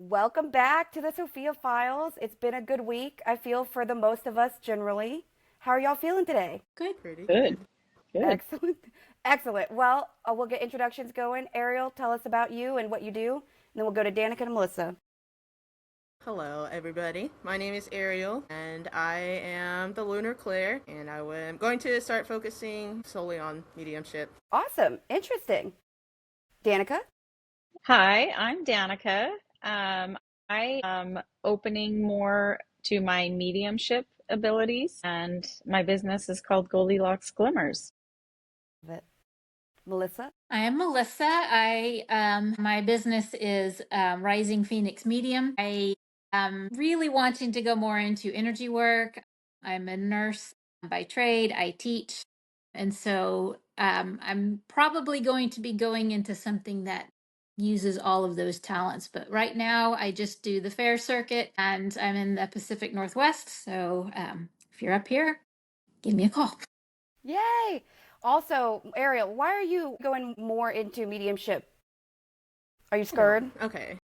Welcome back to the Sophia Files. It's been a good week, I feel, for the most of us generally. How are y'all feeling today? Good. Pretty Good. good. Good. Excellent. Excellent. Well, we'll get introductions going. Ariel, tell us about you and what you do. And then we'll go to Danica and Melissa. Hello, everybody. My name is Ariel, and I am the Lunarclair, and I am going to start focusing solely on mediumship. Awesome. Interesting. Danica? Hi, I'm Danica. I am opening more to my mediumship abilities, and my business is called Goldilocksglimmers. Melissa? I am Melissa. My business is Rising Phoenix Medium. I am really wanting to go more into energy work. I'm a nurse by trade. I teach, and so I'm probably going to be going into something that uses all of those talents. But right now, I just do the fair circuit, and I'm in the Pacific Northwest. So if you're up here, give me a call. Yay! Also, Ariel, why are you going more into mediumship? Are you scared? Okay.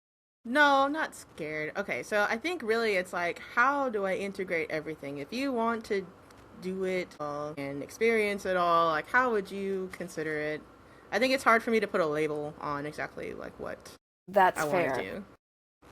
No, not scared. Okay, so I think really it's like, how do I integrate everything? If you want to do it all and experience it all, like, how would you consider it? I think it's hard for me to put a label on exactly like what That's I fair. want to do.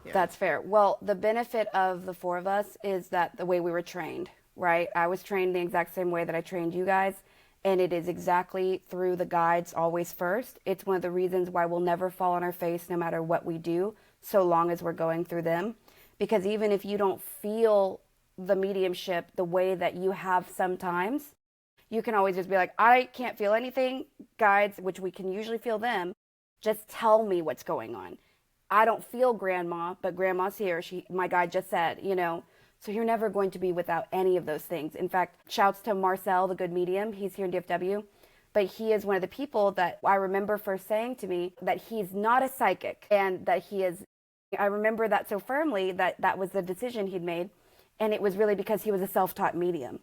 Yeah. That's fair. Well, the benefit of the four of us is that the way we were trained, right? I was trained the exact same way that I trained you guys, and it is exactly through the guides always first. It's one of the reasons why we'll never fall on our face no matter what we do, so long as we're going through them. Because even if you don't feel the mediumship the way that you have sometimes, you can always just be like, I can't feel anything, guides, which we can usually feel them. Just tell me what's going on. I don't feel grandma, but grandma's here. My guide just said, So you're never going to be without any of those things. In fact, shouts to Marcel, the good medium. He's here in DFW. But he is one of the people that I remember first saying to me that he's not a psychic and that he is. I remember that so firmly that was the decision he'd made. And it was really because he was a self-taught medium.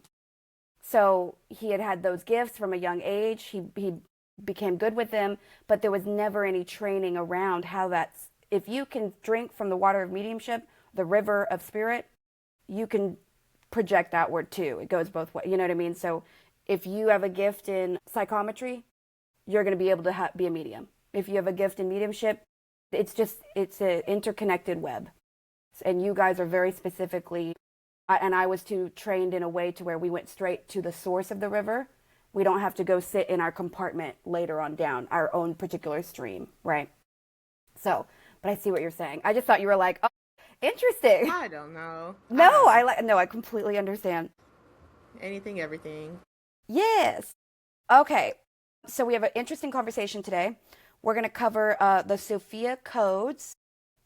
So he had those gifts from a young age. He became good with them, but there was never any training around how that's. If you can drink from the water of mediumship, the river of spirit, you can project outward too. It goes both ways. You know what I mean? So if you have a gift in psychometry, you're going to be able to be a medium. If you have a gift in mediumship, it's an interconnected web. And you guys are very specifically, and I was too trained in a way to where we went straight to the source of the river. We don't have to go sit in our compartment later on down our own particular stream, right? So, but I see what you're saying. I just thought you were like, oh, interesting. I don't know. No, I completely understand. Anything, everything. Yes. Okay. So we have an interesting conversation today. We're going to cover the Sophia codes,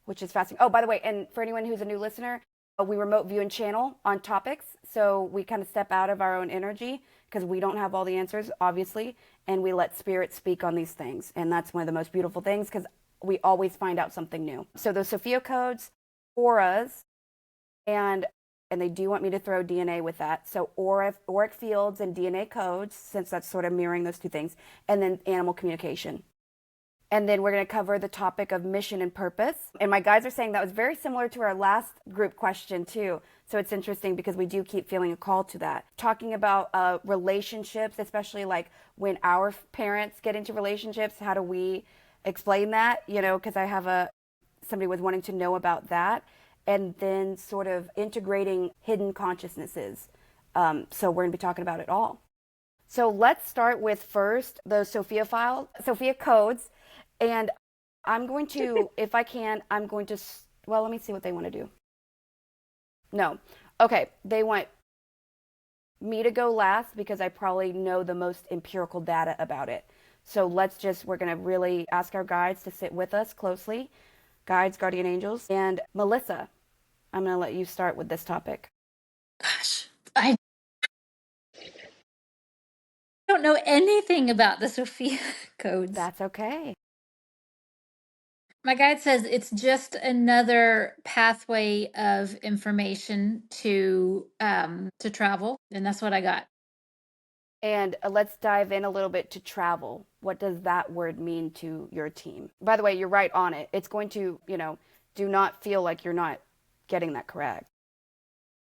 which is fascinating. Oh, by the way, and for anyone who's a new listener, we remote view and channel on topics. So we kind of step out of our own energy because we don't have all the answers, obviously, and we let spirit speak on these things. And that's one of the most beautiful things because we always find out something new. So the Sophia codes, auras, and they do want me to throw DNA with that. So auric fields and DNA codes, since that's sort of mirroring those two things, and then animal communication. And then we're going to cover the topic of mission and purpose. And my guides are saying that was very similar to our last group question too. So it's interesting because we do keep feeling a call to that. Talking about relationships, especially like when our parents get into relationships, how do we explain that? Because I have somebody was wanting to know about that. And then sort of integrating hidden consciousnesses. So we're going to be talking about it all. So let's start with first the Sophia codes. And I'm going to, if I can, let me see what they want to do. No. Okay. They want me to go last because I probably know the most empirical data about it. So we're going to really ask our guides to sit with us closely. Guides, guardian angels. And Melissa, I'm going to let you start with this topic. Gosh, I don't know anything about the Sophia codes. That's okay. My guide says it's just another pathway of information to travel, and that's what I got. And let's dive in a little bit to travel. What does that word mean to your team? By the way, you're right on it. It's going to, do not feel like you're not getting that correct.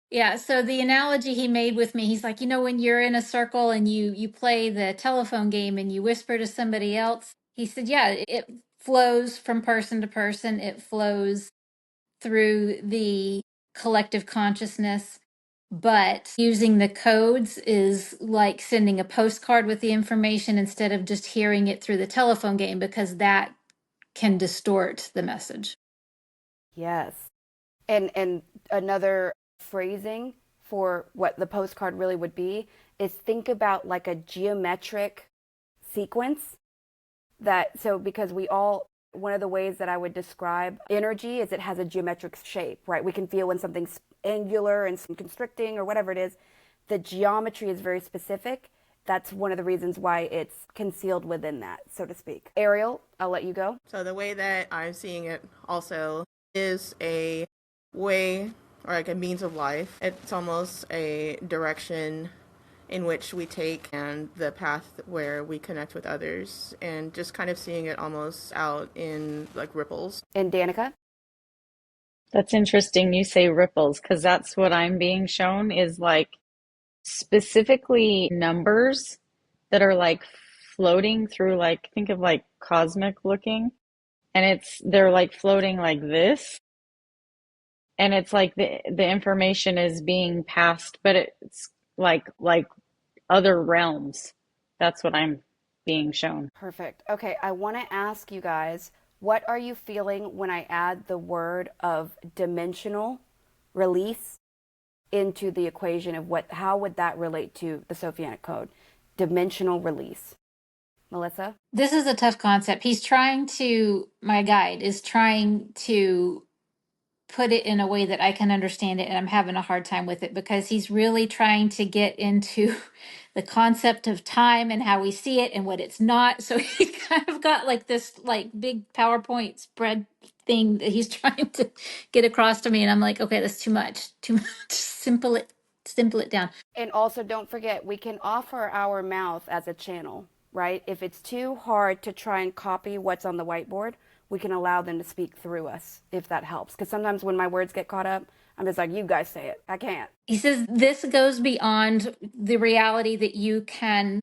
Yeah, so the analogy he made with me, he's like, when you're in a circle and you play the telephone game and you whisper to somebody else, he said, yeah, it flows from person to person. It flows through the collective consciousness, but using the codes is like sending a postcard with the information instead of just hearing it through the telephone game, because that can distort the message. Yes. And another phrasing for what the postcard really would be is think about like a geometric sequence because one of the ways that I would describe energy is it has a geometric shape, right? We can feel when something's angular and constricting or whatever it is. The geometry is very specific. That's one of the reasons why it's concealed within that, so to speak. Ariel, I'll let you go. So the way that I'm seeing it also is a way, or like a means of life. It's almost a direction in which we take and the path where we connect with others, and just kind of seeing it almost out in like ripples. And Danica? That's interesting you say ripples, because that's what I'm being shown is like specifically numbers that are like floating through, like, think of like cosmic looking, and they're like floating like this. And it's like the information is being passed, but it's like other realms. That's what I'm being shown. Perfect. Okay, I want to ask you guys, what are you feeling when I add the word of dimensional release into the equation of how would that relate to the Sophianic code? Dimensional release. Melissa? This is a tough concept. My guide is trying to put it in a way that I can understand it, and I'm having a hard time with it because he's really trying to get into the concept of time and how we see it and what it's not. So he kind of got like this like big PowerPoint spread thing that he's trying to get across to me, and I'm like, okay, that's too much. Simple it down. And also don't forget, we can offer our mouth as a channel, right? If it's too hard to try and copy what's on the whiteboard, we can allow them to speak through us, if that helps. Because sometimes when my words get caught up, I'm just like, you guys say it. I can't. He says this goes beyond the reality that you can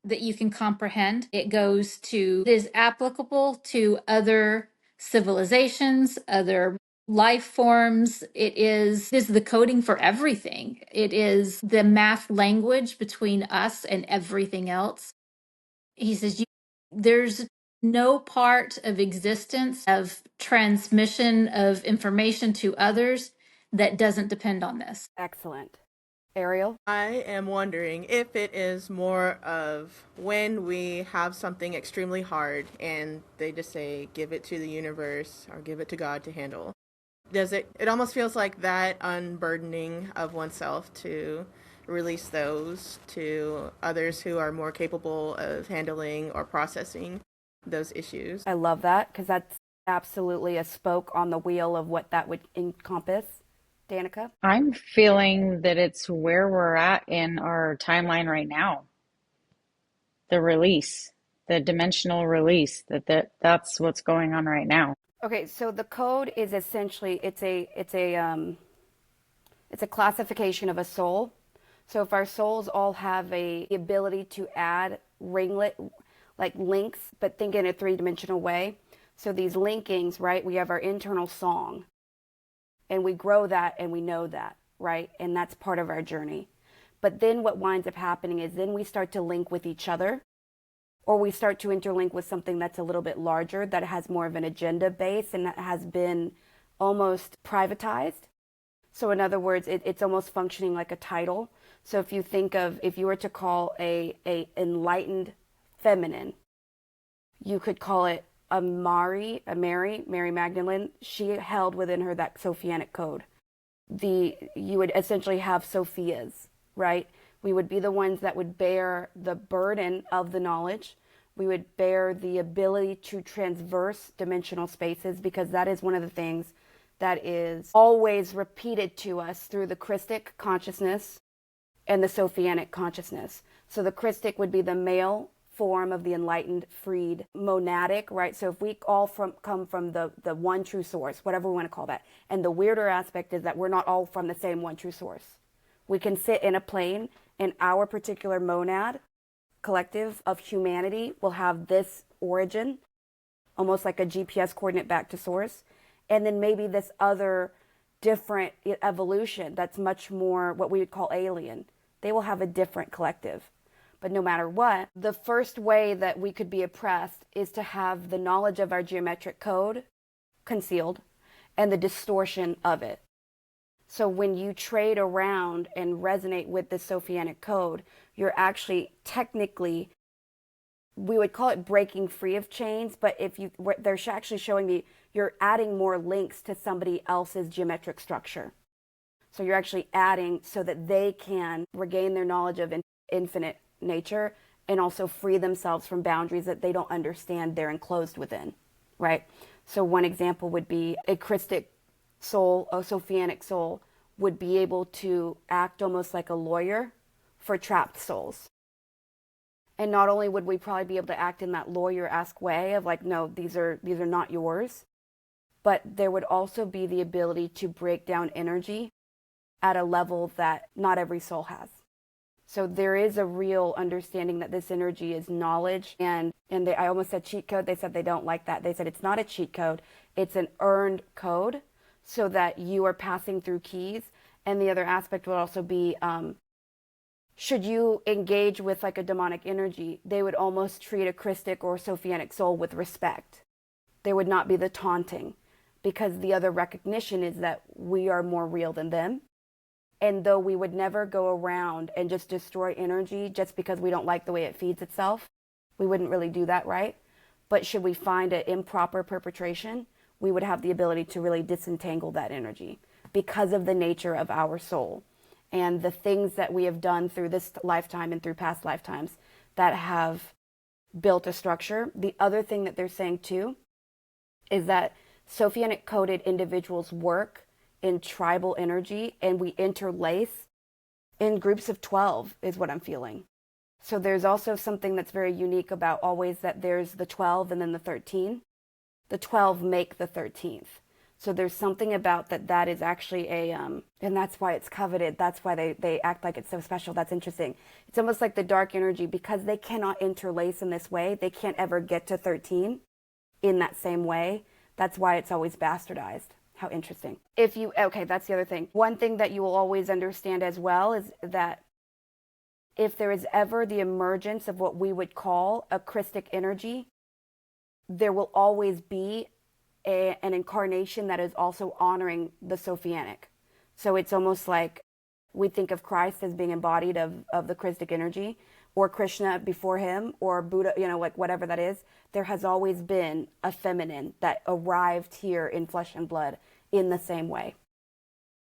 comprehend. It is applicable to other civilizations, other life forms. It is the coding for everything. It is the math language between us and everything else. He says there's no part of existence of transmission of information to others that doesn't depend on this. Excellent. Ariel? I am wondering if it is more of when we have something extremely hard and they just say, give it to the universe or give it to God to handle. It almost feels like that unburdening of oneself to release those to others who are more capable of handling or processing those issues. I love that because that's absolutely a spoke on the wheel of what that would encompass. Danica? I'm feeling that it's where we're at in our timeline right now. The release, the dimensional release, that's what's going on right now. Okay, so the code is essentially it's a classification of a soul. So if our souls all have the ability to add ringlet like links, but think in a three-dimensional way. So these linkings, right? We have our internal song, and we grow that, and we know that, right? And that's part of our journey. But then what winds up happening is then we start to link with each other, or we start to interlink with something that's a little bit larger, that has more of an agenda base, and that has been almost privatized. So in other words, it's almost functioning like a title. So if you were to call a enlightened feminine, you could call it a Mary Magdalene. She held within her that Sophianic code. You would essentially have Sophias, right? We would be the ones that would bear the burden of the knowledge. We would bear the ability to transverse dimensional spaces, because that is one of the things that is always repeated to us through the Christic consciousness and the Sophianic consciousness. So the Christic would be the male form of the enlightened, freed, monadic, right? So if we all come from the one true source, whatever we want to call that. And the weirder aspect is that we're not all from the same one true source. We can sit in a plane, and our particular monad collective of humanity will have this origin, almost like a GPS coordinate back to source. And then maybe this other different evolution that's much more what we would call alien. They will have a different collective. But no matter what, the first way that we could be oppressed is to have the knowledge of our geometric code concealed and the distortion of it. So when you trade around and resonate with the Sophianic code, you're actually technically, we would call it breaking free of chains, but if you, they're actually showing me you're adding more links to somebody else's geometric structure. So you're actually adding so that they can regain their knowledge of infinite nature and also free themselves from boundaries that they don't understand they're enclosed within, right? So one example would be a Christic soul, a Sophianic soul, would be able to act almost like a lawyer for trapped souls. And not only would we probably be able to act in that lawyer-esque way of like, no, these are not yours, but there would also be the ability to break down energy at a level that not every soul has. So there is a real understanding that this energy is knowledge, and I almost said cheat code. They said they don't like that. They said it's not a cheat code. It's an earned code so that you are passing through keys. And the other aspect would also be, should you engage with like a demonic energy, they would almost treat a Christic or Sophianic soul with respect. There would not be the taunting, because the other recognition is that we are more real than them. And though we would never go around and just destroy energy just because we don't like the way it feeds itself, we wouldn't really do that, right? But should we find an improper perpetration, we would have the ability to really disentangle that energy because of the nature of our soul and the things that we have done through this lifetime and through past lifetimes that have built a structure. The other thing that they're saying too is that Sophianic coded individuals work in tribal energy, and we interlace in groups of 12 is what I'm feeling. So there's also something that's very unique about always that there's the 12 and then the 13. The 12 make the 13th. So there's something about that is actually and that's why it's coveted. That's why they act like it's so special. That's interesting. It's almost like the dark energy, because they cannot interlace in this way. They can't ever get to 13 in that same way. That's why it's always bastardized. How interesting. Okay, that's the other thing. One thing that you will always understand as well is that if there is ever the emergence of what we would call a Christic energy, there will always be an incarnation that is also honoring the Sophianic. So it's almost like we think of Christ as being embodied of the Christic energy, or Krishna before him, or Buddha, like whatever that is. There has always been a feminine that arrived here in flesh and blood in the same way.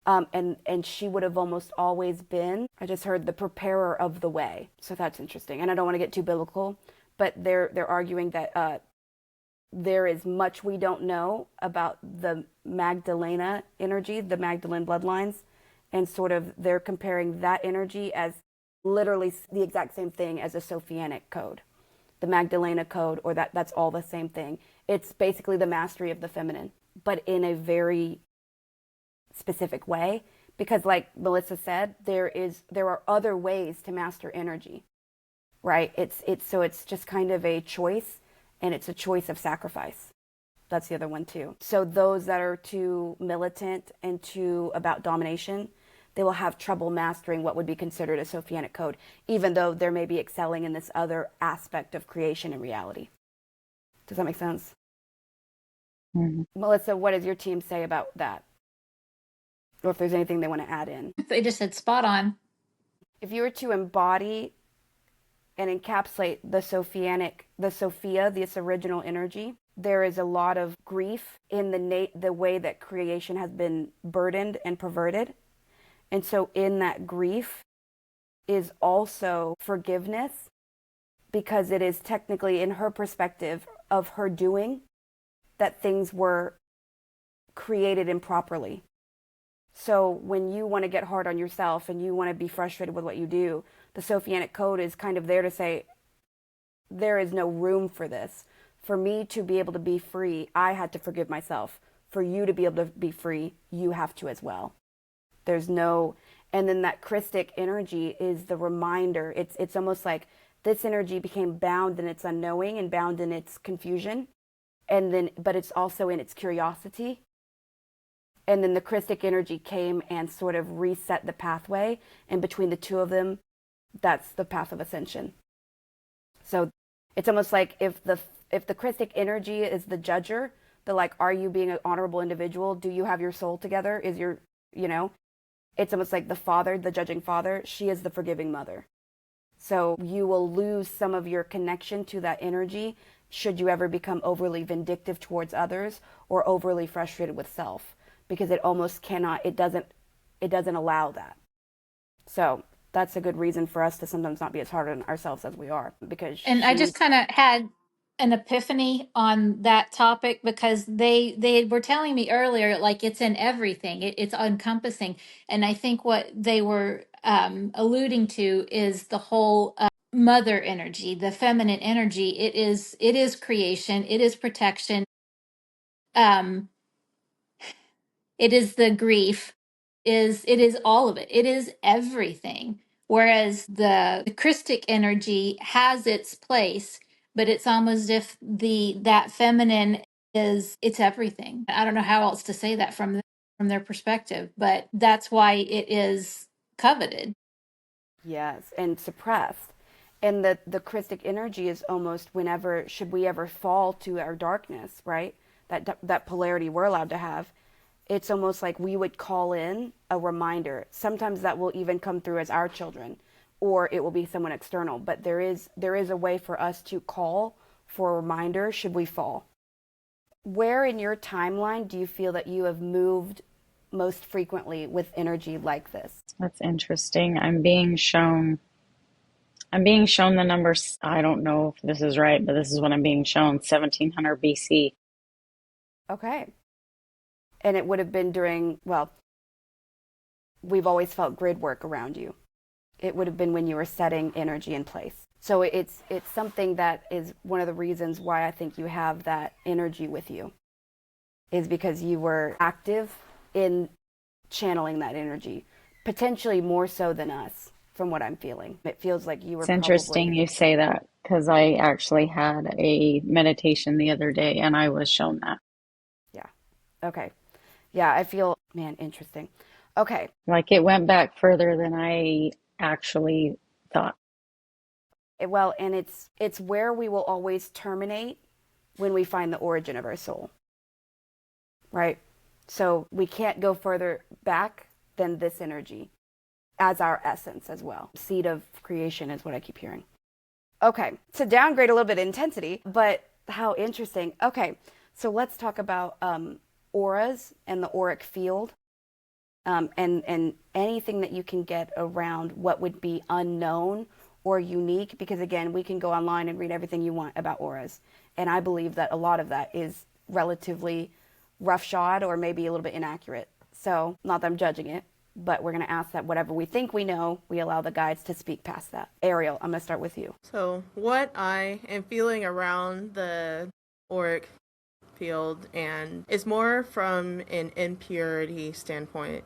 And she would have almost always been, I just heard, the preparer of the way. So that's interesting. And I don't want to get too biblical, but they're arguing that there is much we don't know about the Magdalena energy, the Magdalene bloodlines, and sort of they're comparing that energy as literally the exact same thing as a Sophianic code. The Magdalena code, or that's all the same thing. It's basically the mastery of the feminine, but in a very specific way, because like Melissa said, there are other ways to master energy, right? It's just kind of a choice, and it's a choice of sacrifice. That's the other one too. So those that are too militant and too about domination, they will have trouble mastering what would be considered a Sophianic code, even though they may be excelling in this other aspect of creation and reality. Does that make sense? Mm-hmm. Melissa, what does your team say about that? Or if there's anything they want to add in. They just said spot on. If you were to embody and encapsulate the Sophia, this original energy, there is a lot of grief in the way that creation has been burdened and perverted. And so in that grief is also forgiveness, because it is technically, in her perspective of her doing, that things were created improperly. So when you want to get hard on yourself and you want to be frustrated with what you do, the Sophianic code is kind of there to say, there is no room for this. For me to be able to be free, I had to forgive myself. For you to be able to be free, you have to as well. There's no, and then that Christic energy is the reminder. It's almost like this energy became bound in its unknowing and bound in its confusion. And then, but it's also in its curiosity. And then the Christic energy came and sort of reset the pathway. And between the two of them, that's the path of ascension. So it's almost like if the Christic energy is the judger, the like, are you being an honorable individual? Do you have your soul together? Is your, you know, it's almost like the father, the judging father, she is the forgiving mother. So you will lose some of your connection to that energy should you ever become overly vindictive towards others or overly frustrated with self, because it almost cannot, it doesn't allow that. So that's a good reason for us to sometimes not be as hard on ourselves as we are, because And I just kind of had an epiphany on that topic, because they were telling me earlier, like it's in everything, it's encompassing. And I think what they were alluding to is the whole mother energy, the feminine energy. It is creation, it is protection, um, it is the grief, it is all of it. It is everything. Whereas the Christic energy has its place, but it's almost if that feminine it's everything. I don't know how else to say that from their perspective, but that's why it is coveted. yes, and suppressed. And the Christic energy is almost whenever, should we ever fall to our darkness, right? That polarity we're allowed to have. It's almost like we would call in a reminder. Sometimes that will even come through as our children, or it will be someone external. But there is a way for us to call for a reminder should we fall. Where in your timeline do you feel that you have moved most frequently with energy like this? That's interesting. I'm being shown the numbers. I don't know if this is right, but this is what I'm being shown, 1700 BC. Okay. And it would have been during, well, we've always felt grid work around you. It would have been when you were setting energy in place. So it's something that is one of the reasons why I think you have that energy with you, is because you were active in channeling that energy, potentially more so than us, from what I'm feeling. It feels like you were It's interesting you say that, because I actually had a meditation the other day and I was shown that. Yeah. Okay. Yeah, I feel, man, interesting. Okay. Like it went back further than I actually thought. Well, and it's where we will always terminate when we find the origin of our soul, right? So we can't go further back than this energy as our essence as well. Seed of creation is what I keep hearing. Okay, to downgrade a little bit of intensity, but how interesting. Okay, so let's talk about auras and the auric field, and anything that you can get around what would be unknown or unique, because again, we can go online and read everything you want about auras, and I believe that a lot of that is relatively roughshod or maybe a little bit inaccurate. So not that I'm judging it, but we're going to ask that whatever we think we know, we allow the guides to speak past that. Ariel, I'm going to start with you. So what I am feeling around the auric field, and is more from an impurity standpoint.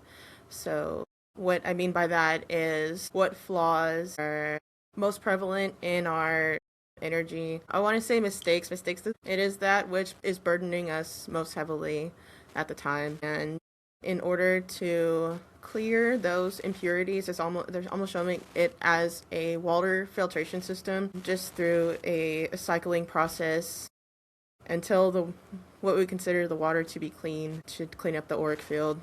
So what I mean by that is what flaws are most prevalent in our energy. I want to say mistakes. It is that which is burdening us most heavily at the time. And in order to clear those impurities, they're almost showing it as a water filtration system, just through a cycling process until what we consider the water to be clean, to clean up the auric field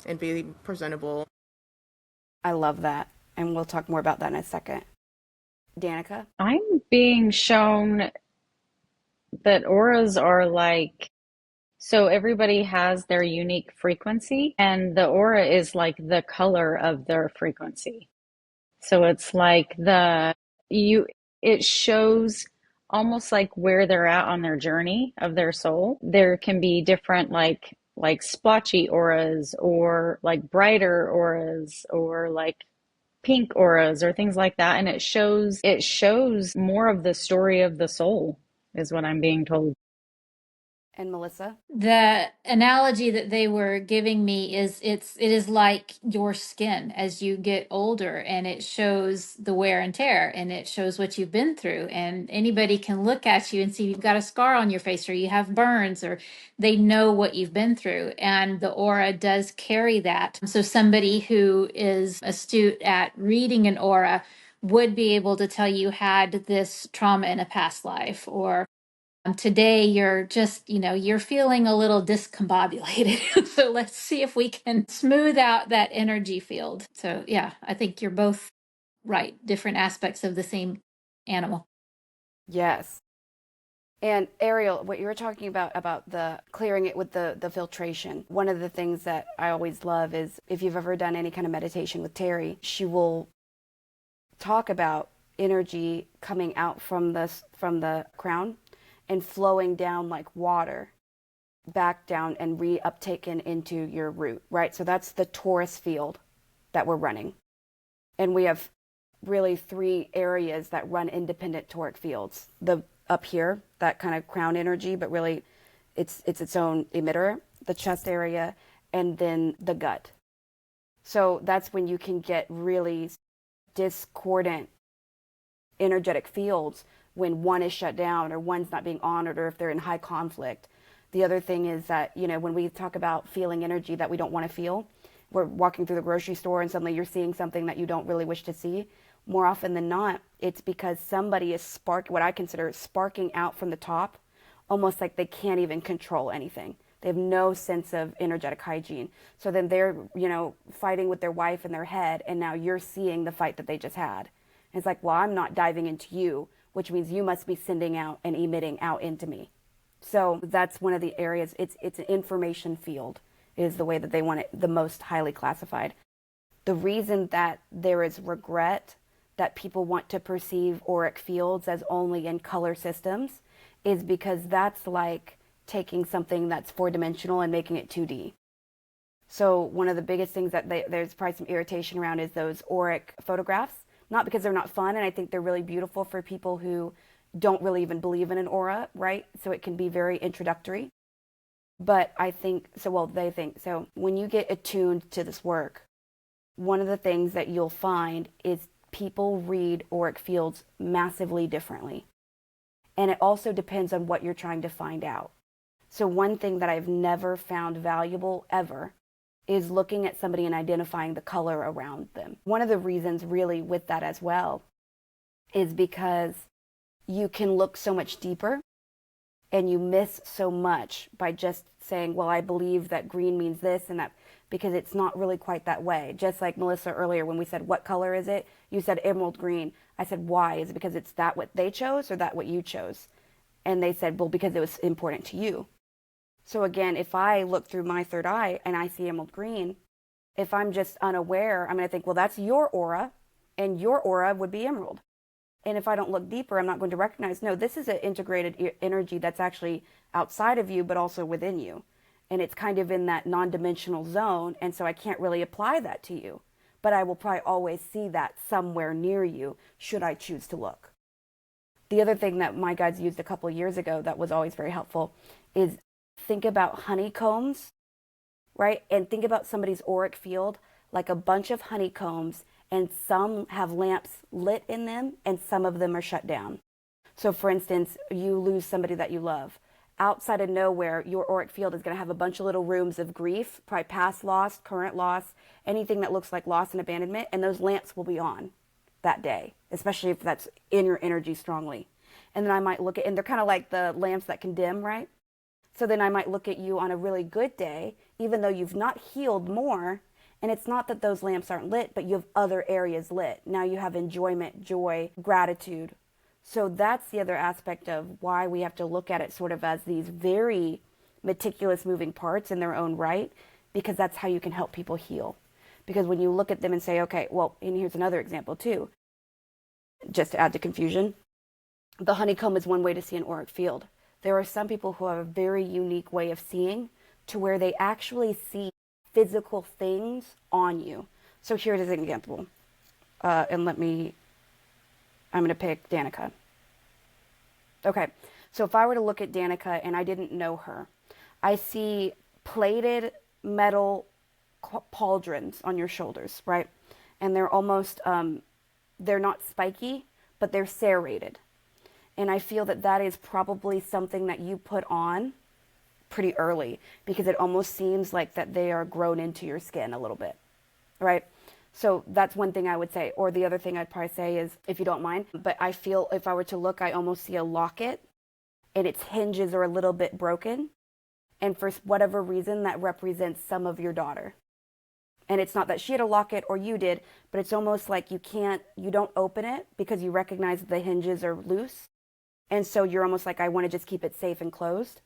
and be presentable. I love that, and we'll talk more about that in a second. Danica? I'm being shown that auras are like, so everybody has their unique frequency, and the aura is like the color of their frequency. So it's like it shows almost like where they're at on their journey of their soul. There can be different like splotchy auras, or like brighter auras, or like pink auras or things like that, and it shows more of the story of the soul, is what I'm being told. And Melissa? The analogy that they were giving me is it is like your skin as you get older, and it shows the wear and tear, and it shows what you've been through, and anybody can look at you and see you've got a scar on your face or you have burns, or they know what you've been through, and the aura does carry that. So somebody who is astute at reading an aura would be able to tell you had this trauma in a past life, or today you're just, you're feeling a little discombobulated. So let's see if we can smooth out that energy field. So yeah, I think you're both right. Different aspects of the same animal. Yes. And Ariel, what you were talking about the clearing it with the filtration. One of the things that I always love is if you've ever done any kind of meditation with Terry, she will talk about energy coming out from the crown and flowing down like water back down and reuptaken into your root, right? So that's the torus field that we're running. And we have really 3 areas that run independent toric fields. The up here, that kind of crown energy, but really it's its own emitter, the chest area, and then the gut. So that's when you can get really discordant energetic fields when one is shut down or one's not being honored, or if they're in high conflict. The other thing is that, when we talk about feeling energy that we don't want to feel, we're walking through the grocery store and suddenly you're seeing something that you don't really wish to see. More often than not, it's because somebody is what I consider sparking out from the top, almost like they can't even control anything. They have no sense of energetic hygiene. So then they're, fighting with their wife in their head, and now you're seeing the fight that they just had. And it's like, well, I'm not diving into you, which means you must be sending out and emitting out into me. So that's one of the areas. It's an information field is the way that they want it the most highly classified. The reason that there is regret that people want to perceive auric fields as only in color systems is because that's like taking something that's 4-dimensional and making it 2D. So one of the biggest things that there's probably some irritation around is those auric photographs. Not because they're not fun, and I think they're really beautiful for people who don't really even believe in an aura, right? So it can be very introductory. But I think, they think, so when you get attuned to this work, one of the things that you'll find is people read auric fields massively differently. And it also depends on what you're trying to find out. So one thing that I've never found valuable ever is looking at somebody and identifying the color around them. One of the reasons really with that as well is because you can look so much deeper and you miss so much by just saying, well, I believe that green means this and that, because it's not really quite that way. Just like Melissa earlier, when we said, what color is it? You said emerald green. I said, why? Is it because it's that what they chose or that what you chose? And they said, well, because it was important to you. So again, if I look through my third eye and I see emerald green, if I'm just unaware, I'm going to think, well, that's your aura, and your aura would be emerald. And if I don't look deeper, I'm not going to recognize, no, this is an integrated energy that's actually outside of you, but also within you. And it's kind of in that non-dimensional zone, and so I can't really apply that to you. But I will probably always see that somewhere near you, should I choose to look. The other thing that my guides used a couple of years ago that was always very helpful is think about honeycombs, right? And think about somebody's auric field like a bunch of honeycombs, and some have lamps lit in them and some of them are shut down. So for instance, you lose somebody that you love. Outside of nowhere, your auric field is going to have a bunch of little rooms of grief, probably past loss, current loss, anything that looks like loss and abandonment, and those lamps will be on that day, especially if that's in your energy strongly. And then I might look at, and they're kind of like the lamps that can dim, right? So then I might look at you on a really good day, even though you've not healed more, and it's not that those lamps aren't lit, but you have other areas lit. Now you have enjoyment, joy, gratitude. So that's the other aspect of why we have to look at it sort of as these very meticulous moving parts in their own right, because that's how you can help people heal. Because when you look at them and say, okay, well, and here's another example too, just to add to confusion, the honeycomb is one way to see an auric field. There are some people who have a very unique way of seeing to where they actually see physical things on you. So here's an example. And I'm going to pick Danica. Okay, so if I were to look at Danica and I didn't know her, I see plated metal pauldrons on your shoulders, right? And they're almost, they're not spiky, but they're serrated. And I feel that that is probably something that you put on pretty early because it almost seems like that they are grown into your skin a little bit, right? So that's one thing I would say. Or the other thing I'd probably say is, if you don't mind, but I feel if I were to look, I almost see a locket and its hinges are a little bit broken. And for whatever reason, that represents some of your daughter. And it's not that she had a locket or you did, but it's almost like you don't open it because you recognize that the hinges are loose. And so you're almost like, I want to just keep it safe and closed.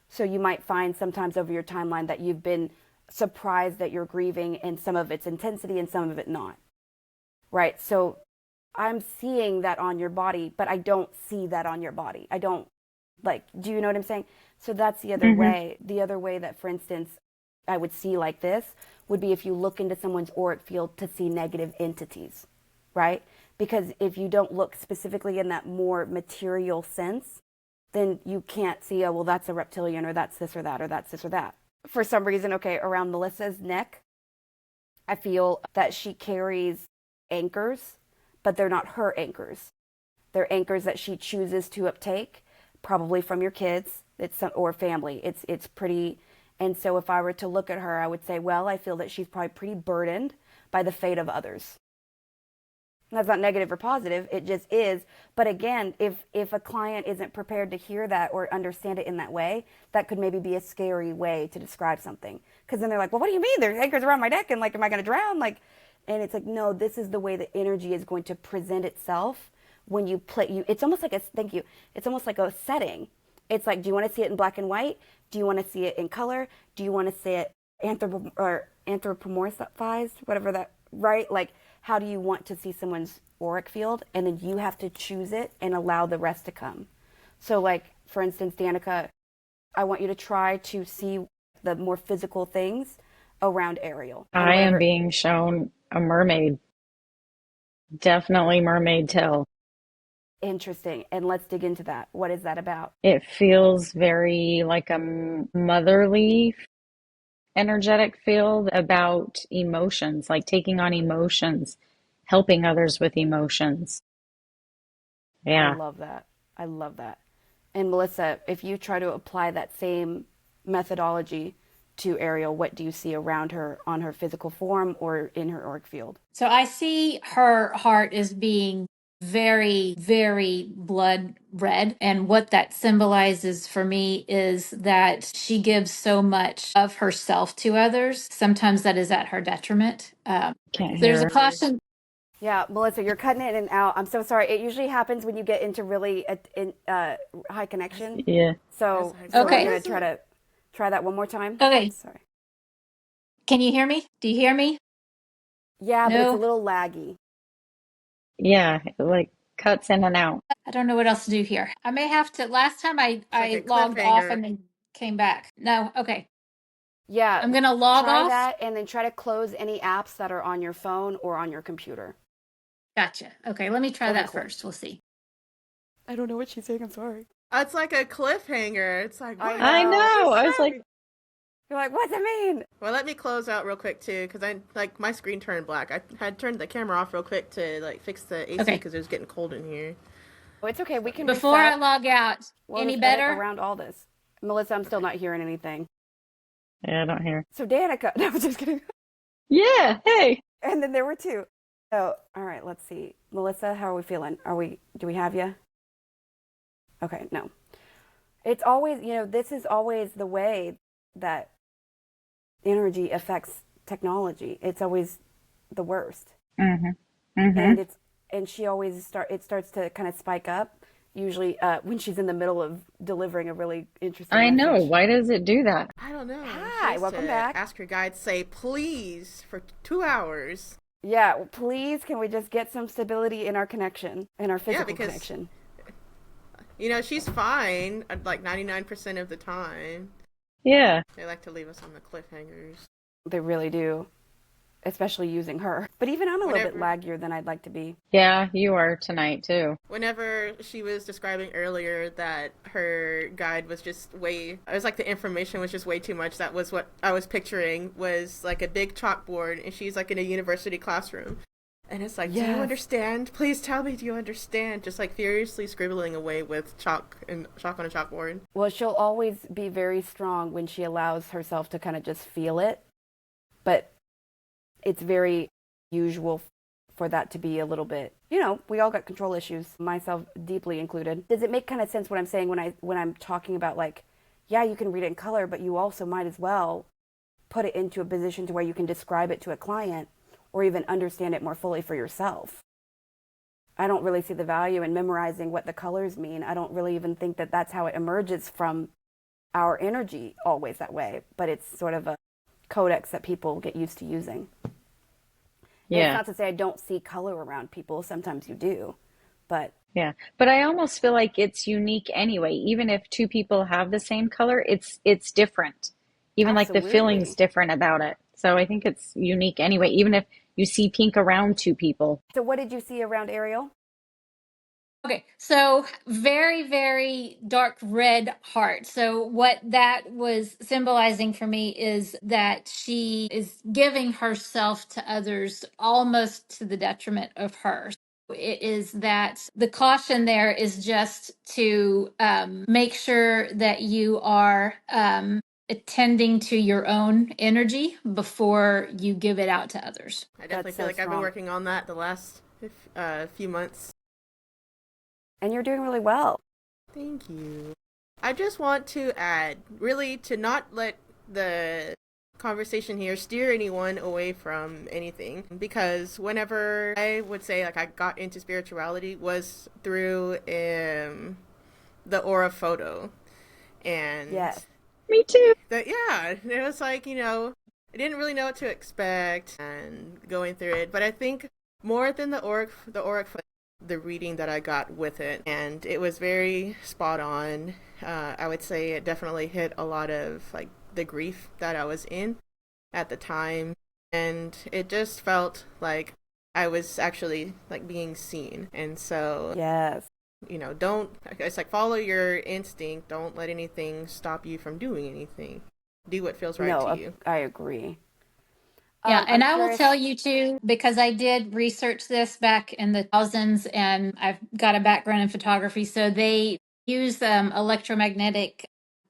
So you might find sometimes over your timeline that you've been surprised that you're grieving in some of its intensity and some of it not. Right? So I'm seeing that on your body, but I don't see that on your body. I don't do you know what I'm saying? So that's the other way. The other way that, for instance, I would see like this would be if you look into someone's auric field to see negative entities, right? Because if you don't look specifically in that more material sense, then you can't see, oh, well, that's a reptilian, or that's this or that, or that's this or that. For some reason, okay, around Melissa's neck, I feel that she carries anchors, but they're not her anchors. They're anchors that she chooses to uptake, probably from your kids or family. It's pretty, and so if I were to look at her, I would say, well, I feel that she's probably pretty burdened by the fate of others. That's not negative or positive, it just is. But again, if a client isn't prepared to hear that or understand it in that way, that could maybe be a scary way to describe something. Because then they're like, well, what do you mean? There's anchors around my neck, and am I going to drown? And it's like, no, this is the way the energy is going to present itself when you play. It's almost like it's almost like a setting. It's like, do you want to see it in black and white? Do you want to see it in color? Do you want to see it anthropomorphized, whatever that, right? How do you want to see someone's auric field? And then you have to choose it and allow the rest to come. So for instance, Danica, I want you to try to see the more physical things around Ariel. I am being shown a mermaid. Definitely mermaid tail. Interesting. And let's dig into that. What is that about? It feels very like a motherly energetic field about emotions, like taking on emotions, helping others with emotions. Yeah. I love that. And Melissa, if you try to apply that same methodology to Ariel, what do you see around her on her physical form or in her auric field? So I see her heart as being very, very blood red. And what that symbolizes for me is that she gives so much of herself to others. Sometimes that is at her detriment. Can't There's hear. a caution. Yeah, Melissa, you're cutting in and out. I'm so sorry. It usually happens when you get into really high connection. Yeah. So Okay. I'm going to try that one more time. Okay. Sorry. Can you hear me? Do you hear me? Yeah, but it's a No? little laggy. Yeah, it like cuts in and out. I don't know what else to do here. I may have to. Last time I like a logged off cliffhanger. and then came back. No. Okay. Yeah. I'm going to log try off. that and then try to close any apps that are on your phone or on your computer. Gotcha. Okay. Let me try Okay, that cool. first. We'll see. I don't know what she's saying. I'm sorry. It's like a cliffhanger. It's like, what? I know. I was like, You're like, what's it mean? Well, let me close out real quick too, because my screen turned black. I had turned the camera off real quick to fix the AC Okay. because it was getting cold in here. Oh, it's okay. We can Before I reset. log out, We'll any just edit better? around all this. Melissa, I'm still not hearing anything. yeah, I don't hear. So Danica, no, I'm just kidding. Yeah, hey. And then there were two. So, all right, let's see. Melissa, how are we feeling? Do we have you? Okay, no. It's always, this is always the way that energy affects technology. It's always the worst. Mm-hmm. Mm-hmm. And she always starts to kind of spike up, usually when she's in the middle of delivering a really interesting I know. message. Why does it do that? I don't know. Hi, She has welcome to back. Ask her guide, say please for 2 hours. Yeah, well, please, can we just get some stability in our connection, in our physical because- connection? She's fine like 99% of the time. Yeah. They like to leave us on the cliffhangers. They really do. especially using her. But even I'm a little bit Whenever laggier than I'd like to be. Yeah, you are tonight too. whenever she was describing earlier that her guide was just way, it was like the information was just way too much. That was what I was picturing, was like a big chalkboard and she's like in a university classroom. And it's like, do you Yes. understand? Please tell me, do you understand? Just like furiously scribbling away with chalk on a chalkboard. Well, she'll always be very strong when she allows herself to kind of just feel it. But it's very usual for that to be a little bit, we all got control issues, myself deeply included. Does it make kind of sense what I'm saying when I'm talking about, like, yeah, you can read it in color, but you also might as well put it into a position to where you can describe it to a client or even understand it more fully for yourself. I don't really see the value in memorizing what the colors mean. I don't really even think that that's how it emerges from our energy always that way, but it's sort of a codex that people get used to using. And it's Yeah. not to say I don't see color around people. Sometimes you do, but Yeah. But I almost feel like it's unique anyway. Even if two people have the same color, it's different. Even like the feeling's absolutely. different about it. So I think it's unique anyway, even if you see pink around two people. So what did you see around Ariel? Okay, so very, very dark red heart. So what that was symbolizing for me is that she is giving herself to others almost to the detriment of her. It is that the caution there is just to make sure that you are attending to your own energy before you give it out to others. I definitely That's feel so like I've been strong. working on that the last few months. And you're doing really well. Thank you. I just want to add, really, to not let the conversation here steer anyone away from anything, because whenever I would say like I got into spirituality was through the aura photo, and Yes. Me too. it was like, I didn't really know what to expect and going through it, but I think more than the auric the reading that I got with it, and it was very spot on. I would say it definitely hit a lot of like the grief that I was in at the time, and it just felt like I was actually like being seen. And so, Yes. don't, it's like follow your instinct. Don't let anything stop you from doing anything. Do what feels right No, to you. I agree. Yeah, I'm and I will curious. tell you too, because I did research this back in the thousands and I've got a background in photography. So they use electromagnetic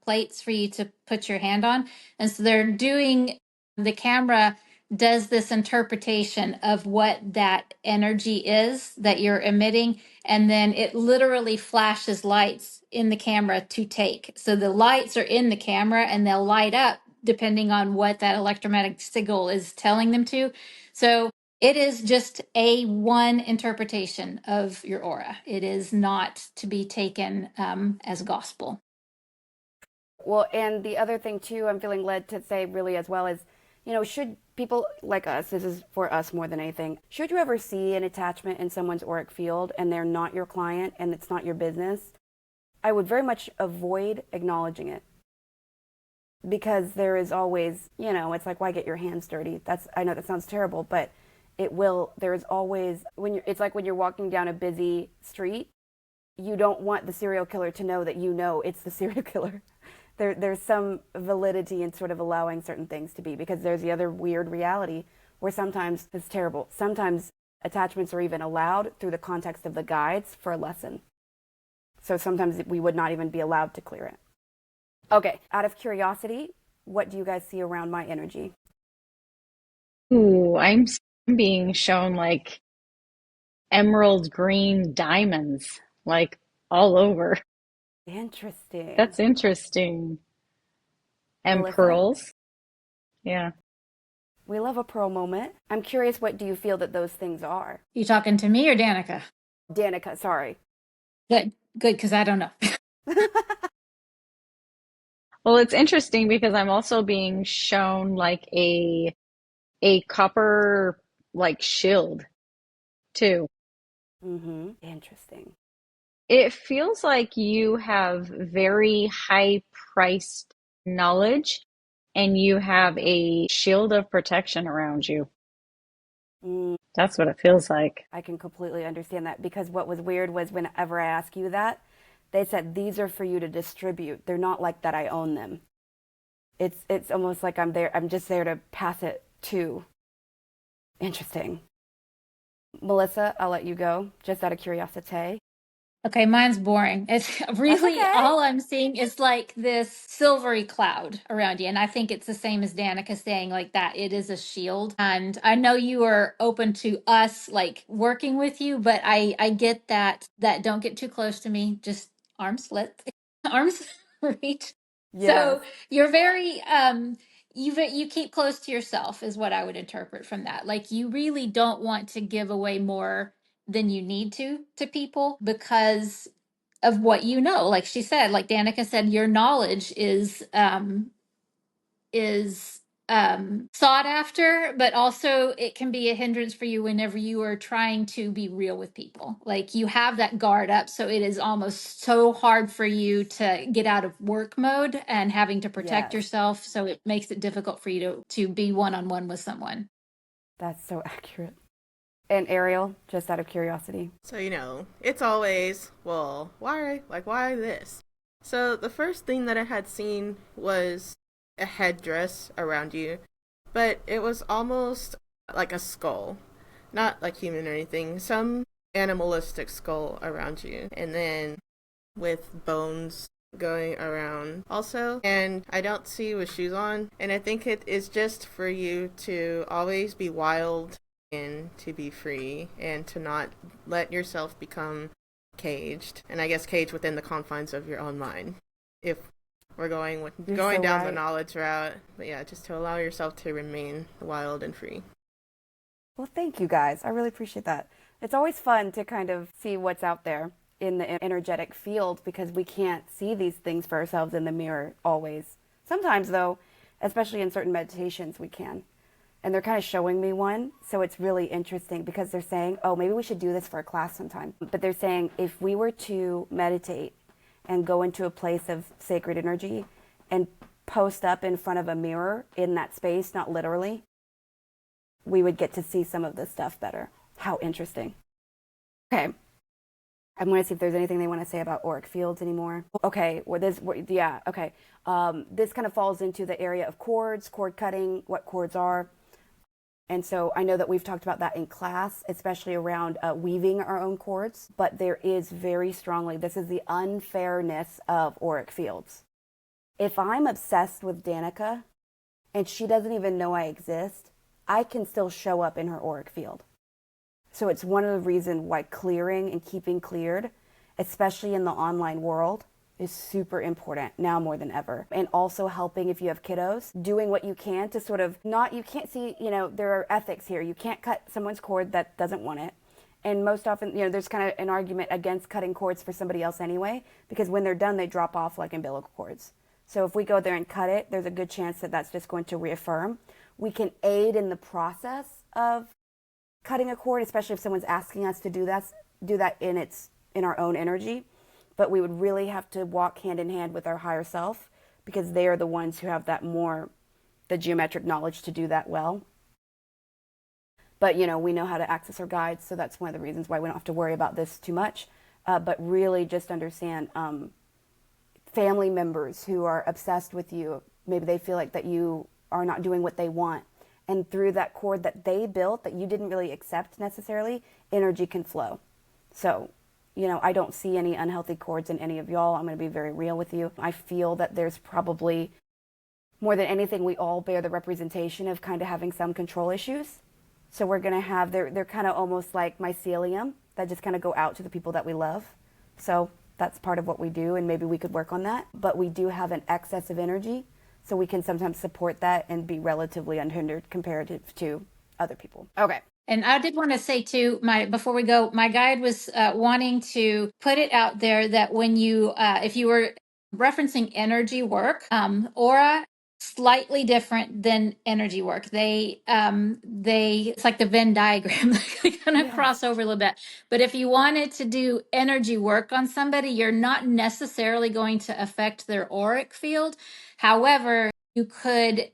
plates for you to put your hand on. And so the camera does this interpretation of what that energy is that you're emitting. And then it literally flashes lights in the camera to take. So the lights are in the camera and they'll light up depending on what that electromagnetic signal is telling them to. So it is just a one interpretation of your aura. It is not to be taken as gospel. Well, and the other thing too, I'm feeling led to say really as well is, should people like us, this is for us more than anything, should you ever see an attachment in someone's auric field and they're not your client and it's not your business, I would very much avoid acknowledging it. Because there is always, it's like, why get your hands dirty? I know that sounds terrible, but there is always, it's like when you're walking down a busy street, you don't want the serial killer to know that it's the serial killer. There's some validity in sort of allowing certain things to be, because there's the other weird reality where sometimes it's terrible. Sometimes attachments are even allowed through the context of the guides for a lesson. So sometimes we would not even be allowed to clear it. Okay, out of curiosity, what do you guys see around my energy? Ooh, I'm being shown like emerald green diamonds, like all over. Interesting. That's interesting. And Melissa, pearls. Yeah. we love a pearl moment. I'm curious, what do you feel that those things are? You talking to me or Danica? Danica, sorry. Good, because I don't know. Well, it's interesting because I'm also being shown like a copper like shield too. Interesting. It feels like you have very high priced knowledge and you have a shield of protection around you. That's what it feels like. I can completely understand that, because what was weird was whenever I ask you that, they said these are for you to distribute. They're not like that I own them. It's almost like I'm just there to pass it to. Interesting. Melissa, I'll let you go, just out of curiosity. Okay, mine's boring. It's That's really okay. all I'm seeing is like this silvery cloud around you. And I think it's the same as Danica saying, like, that it is a shield. And I know you are open to us like working with you, but I get that don't get too close to me. Just arms let arms reach. Yes. So you're very you keep close to yourself is what I would interpret from that. Like you really don't want to give away more than you need to people because of what you know. Like she said, like Danica said, your knowledge is sought after, but also it can be a hindrance for you whenever you are trying to be real with people. Like you have that guard up, so it is almost so hard for you to get out of work mode and having to protect Yes. yourself, so it makes it difficult for you to be one-on-one with someone. That's so accurate. And Ariel, just out of curiosity. So, it's always, well, why this? So, the first thing that I had seen was a headdress around you, but it was almost like a skull. Not like human or anything, some animalistic skull around you. And then with bones going around also. And I don't see you with shoes on. And I think it is just for you to always be wild and to be free and to not let yourself become caged. And I guess caged within the confines of your own mind. If we're going You're down so the right. knowledge route. But yeah, just to allow yourself to remain wild and free. Well, thank you guys. I really appreciate that. It's always fun to kind of see what's out there in the energetic field, because we can't see these things for ourselves in the mirror always. Sometimes, though, especially in certain meditations, we can. And they're kind of showing me one. So it's really interesting because they're saying, oh, maybe we should do this for a class sometime. But they're saying if we were to meditate and go into a place of sacred energy and post up in front of a mirror in that space, not literally, we would get to see some of this stuff better. How interesting. Okay. I'm going to see if there's anything they want to say about auric fields anymore. Okay. Okay. This kind of falls into the area of chords, chord cutting, what chords are. And so I know that we've talked about that in class, especially around weaving our own chords, but there is very strongly, this is the unfairness of auric fields. If I'm obsessed with Danica and she doesn't even know I exist, I can still show up in her auric field. So it's one of the reasons why clearing and keeping cleared, especially in the online world, is super important now more than ever. And also helping if you have kiddos, doing what you can to sort of you can't see, there are ethics here. You can't cut someone's cord that doesn't want it. And most often, there's kind of an argument against cutting cords for somebody else anyway, because when they're done, they drop off like umbilical cords. So if we go there and cut it, there's a good chance that that's just going to reaffirm. We can aid in the process of cutting a cord, especially if someone's asking us to do that in our own energy. But we would really have to walk hand in hand with our higher self, because they are the ones who have the geometric knowledge to do that well. But, we know how to access our guides, so that's one of the reasons why we don't have to worry about this too much. But really just understand family members who are obsessed with you, maybe they feel like that you are not doing what they want. And through that cord that they built that you didn't really accept necessarily, energy can flow. So, I don't see any unhealthy cords in any of y'all. I'm going to be very real with you. I feel that there's probably, more than anything, we all bear the representation of kind of having some control issues. So we're going to have, they're kind of almost like mycelium that just kind of go out to the people that we love. So that's part of what we do, and maybe we could work on that. But we do have an excess of energy, so we can sometimes support that and be relatively unhindered comparative to other people. Okay. And I did want to say too, before we go, my guide was wanting to put it out there that when you, if you were referencing energy work, aura slightly different than energy work. They it's like the Venn diagram. They kind of Yes. cross over a little bit. But if you wanted to do energy work on somebody, you're not necessarily going to affect their auric field. However, you could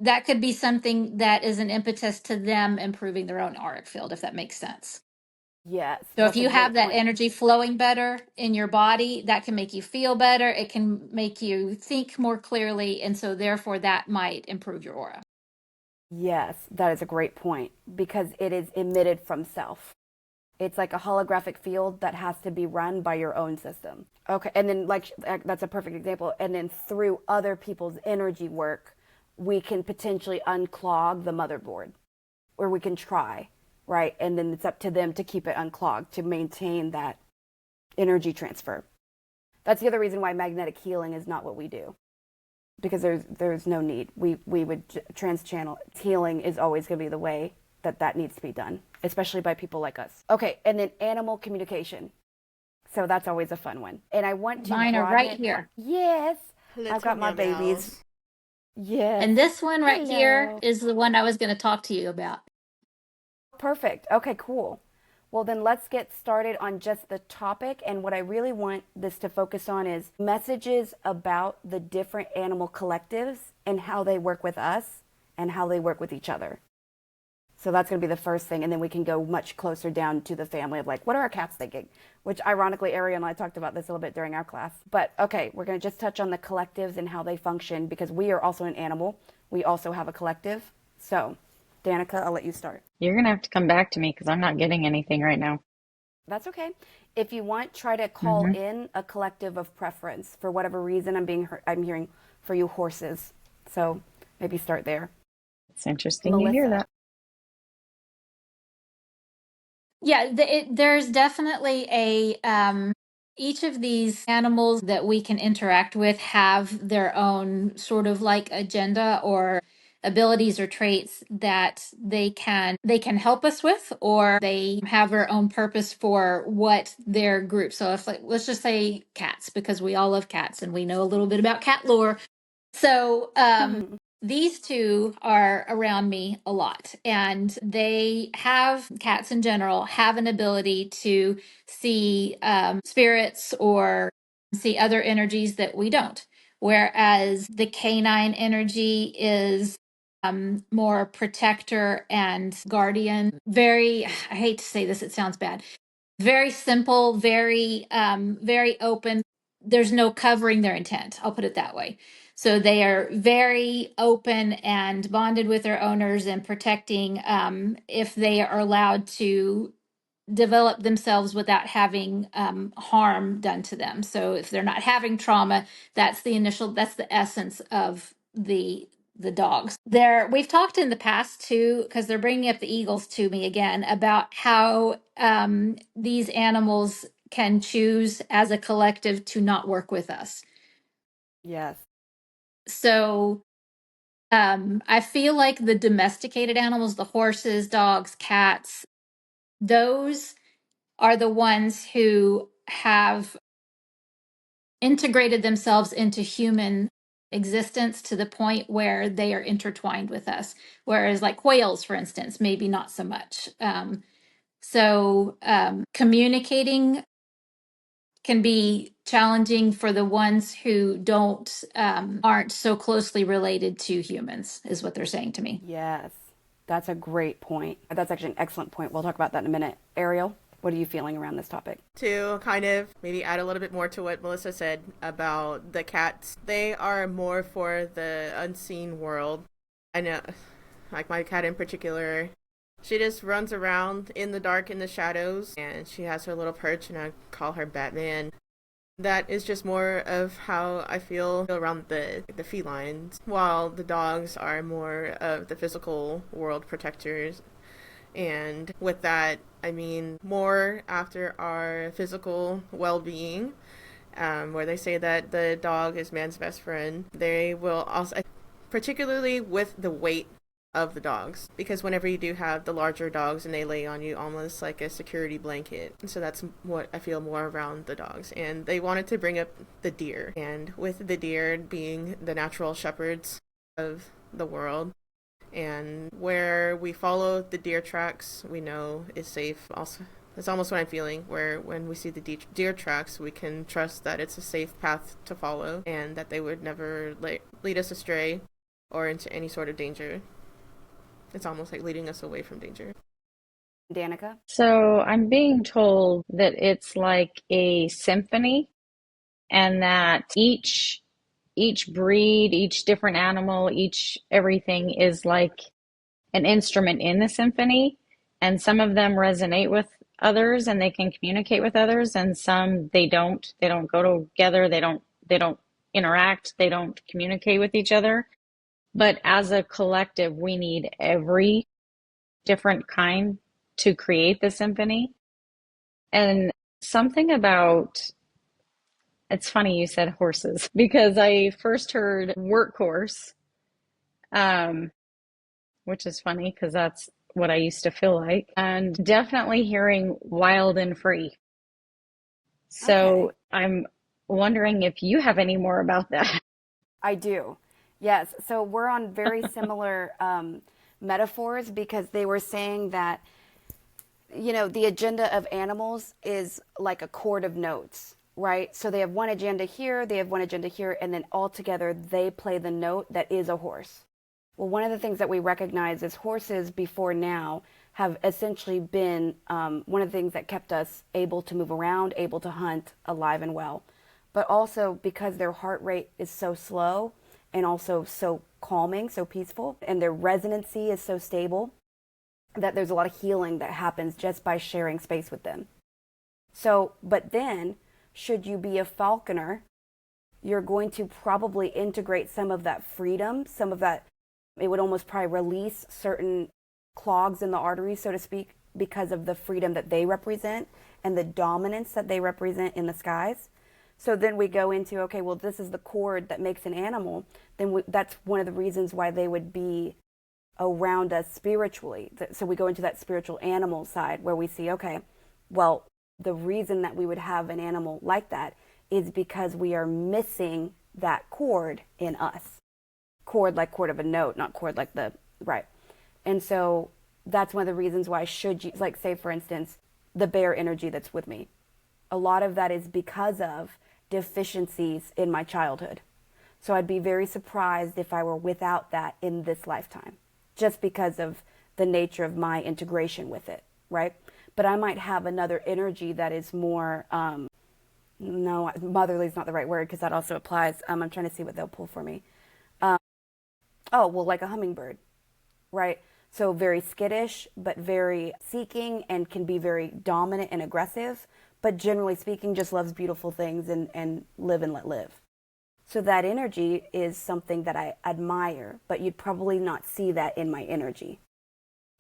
that could be something that is an impetus to them improving their own auric field, if that makes sense. Yes, So if that's a you have great that point. energy flowing better in your body, that can make you feel better. It can make you think more clearly. And so therefore that might improve your aura. Yes, that is a great point because it is emitted from self. It's like a holographic field that has to be run by your own system. Okay, and then like that's a perfect example. And then through other people's energy work, we can potentially unclog the motherboard, or we can try, right? And then it's up to them to keep it unclogged to maintain that energy transfer. That's the other reason why magnetic healing is not what we do, because there's no need. We would trans-channel. Healing is always going to be the way that needs to be done, especially by people like us. Okay, and then animal communication. So that's always a fun one. And I want to Mine are right broaden it. here. Yes, Little I've got my meow babies. meows. Yes. And this one right here Hello. is the one I was going to talk to you about. Perfect. Okay, cool. Well, then let's get started on just the topic. And what I really want this to focus on is messages about the different animal collectives and how they work with us and how they work with each other. So that's going to be the first thing. And then we can go much closer down to the family of like, what are our cats thinking? Which ironically, Ariel and I talked about this a little bit during our class. But okay, we're going to just touch on the collectives and how they function because we are also an animal. We also have a collective. So Danica, I'll let you start. You're going to have to come back to me because I'm not getting anything right now. That's okay. If you want, try to call Mm-hmm. in a collective of preference. For whatever reason, I'm hearing for you horses. So maybe start there. It's interesting you hear Melissa. that. Yeah, there's definitely each of these animals that we can interact with have their own sort of like agenda or abilities or traits that they can help us with, or they have their own purpose for what their group. So if like, let's just say cats, because we all love cats and we know a little bit about cat lore. So these two are around me a lot, and cats in general have an ability to see spirits or see other energies that we don't. Whereas the canine energy is more protector and guardian. Very, I hate to say this, it sounds bad. Very simple, very open. There's no covering their intent. I'll put it that way. So they are very open and bonded with their owners and protecting if they are allowed to develop themselves without having harm done to them. So if they're not having trauma, that's the essence of the dogs. We've talked in the past too, because they're bringing up the eagles to me again about how these animals can choose as a collective to not work with us. Yes. So I feel like the domesticated animals, the horses, dogs, cats, those are the ones who have integrated themselves into human existence to the point where they are intertwined with us. Whereas, like whales, for instance, maybe not so much. So, communicating can be challenging for the ones who aren't so closely related to humans, is what they're saying to me. Yes. That's a great point. That's actually an excellent point. We'll talk about that in a minute. Ariel, what are you feeling around this topic? To kind of maybe add a little bit more to what Melissa said about the cats, they are more for the unseen world. I know, like my cat in particular, she just runs around in the dark in the shadows, and she has her little perch, and I call her Batman. That is just more of how I feel around the felines, while the dogs are more of the physical world protectors. And with that, I mean more after our physical well-being, where they say that the dog is man's best friend. They will also, particularly with the weight of the dogs, because whenever you do have the larger dogs and they lay on you almost like a security blanket. So that's what I feel more around the dogs. And they wanted to bring up the deer, and with the deer being the natural shepherds of the world, and where we follow the deer tracks, we know is safe. Also, that's almost what I'm feeling, where when we see the deer tracks, we can trust that it's a safe path to follow and that they would never lead us astray or into any sort of danger. It's almost like leading us away from danger. Danica? So I'm being told that it's like a symphony, and that each breed, each different animal, each everything is like an instrument in the symphony, and some of them resonate with others and they can communicate with others, and some they don't go together, they don't interact, they don't communicate with each other. But as a collective, we need every different kind to create the symphony. And something about, it's funny you said horses, because I first heard workhorse, um, which is funny because that's what I used to feel like, and definitely hearing wild and free. Okay. So I'm wondering if you have any more about that. I do. Yes. So we're on very similar metaphors, because they were saying that, the agenda of animals is like a chord of notes, right? So they have one agenda here, they have one agenda here, and then all together they play the note that is a horse. Well, one of the things that we recognize is horses before now have essentially been one of the things that kept us able to move around, able to hunt, alive and well. But also because their heart rate is so slow and also so calming, so peaceful, and their resonancy is so stable, that there's a lot of healing that happens just by sharing space with them. So, but then, should you be a falconer, you're going to probably integrate some of that freedom, some of that, it would almost probably release certain clogs in the arteries, so to speak, because of the freedom that they represent and the dominance that they represent in the skies. So then we go into, okay, well, this is the chord that makes an animal. Then that's one of the reasons why they would be around us spiritually. So we go into that spiritual animal side where we see, okay, well, the reason that we would have an animal like that is because we are missing that chord in us. Chord like chord of a note, not chord like the, right. And so that's one of the reasons why should you, like say for instance, the bear energy that's with me. A lot of that is because of deficiencies in my childhood. So I'd be very surprised if I were without that in this lifetime, just because of the nature of my integration with it, right? But I might have another energy that is more, no, motherly is not the right word because that also applies. I'm trying to see what they'll pull for me. Oh, well, like a hummingbird, right? So very skittish, but very seeking and can be very dominant and aggressive, but generally speaking, just loves beautiful things and live and let live. So that energy is something that I admire, but you'd probably not see that in my energy.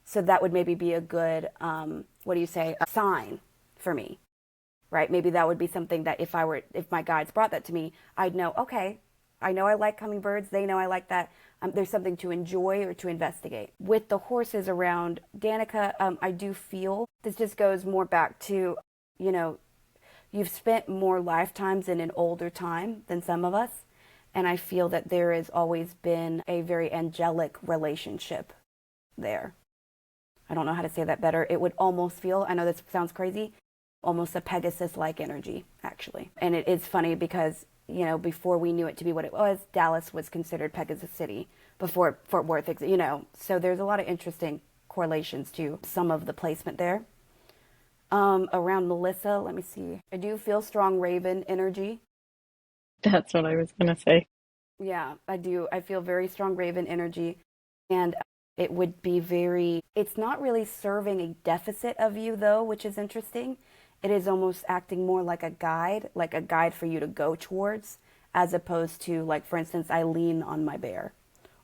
So that would maybe be a good, a sign for me, right? Maybe that would be something that if my guides brought that to me, I'd know, okay, I know I like hummingbirds. They know I like that. There's something to enjoy or to investigate. With the horses around Danica, I do feel this just goes more back to, you've spent more lifetimes in an older time than some of us. And I feel that there has always been a very angelic relationship there. I don't know how to say that better. It would almost feel, I know this sounds crazy, almost a Pegasus-like energy, actually. And it is funny because, before we knew it to be what it was, Dallas was considered Pegasus City before Fort Worth, So there's a lot of interesting correlations to some of the placement there. Around Melissa, let me see. I do feel strong raven energy. That's what I was going to say. Yeah, I do. I feel very strong raven energy. And it would be it's not really serving a deficit of you, though, which is interesting. It is almost acting more like a guide for you to go towards, as opposed to, like, for instance, I lean on my bear,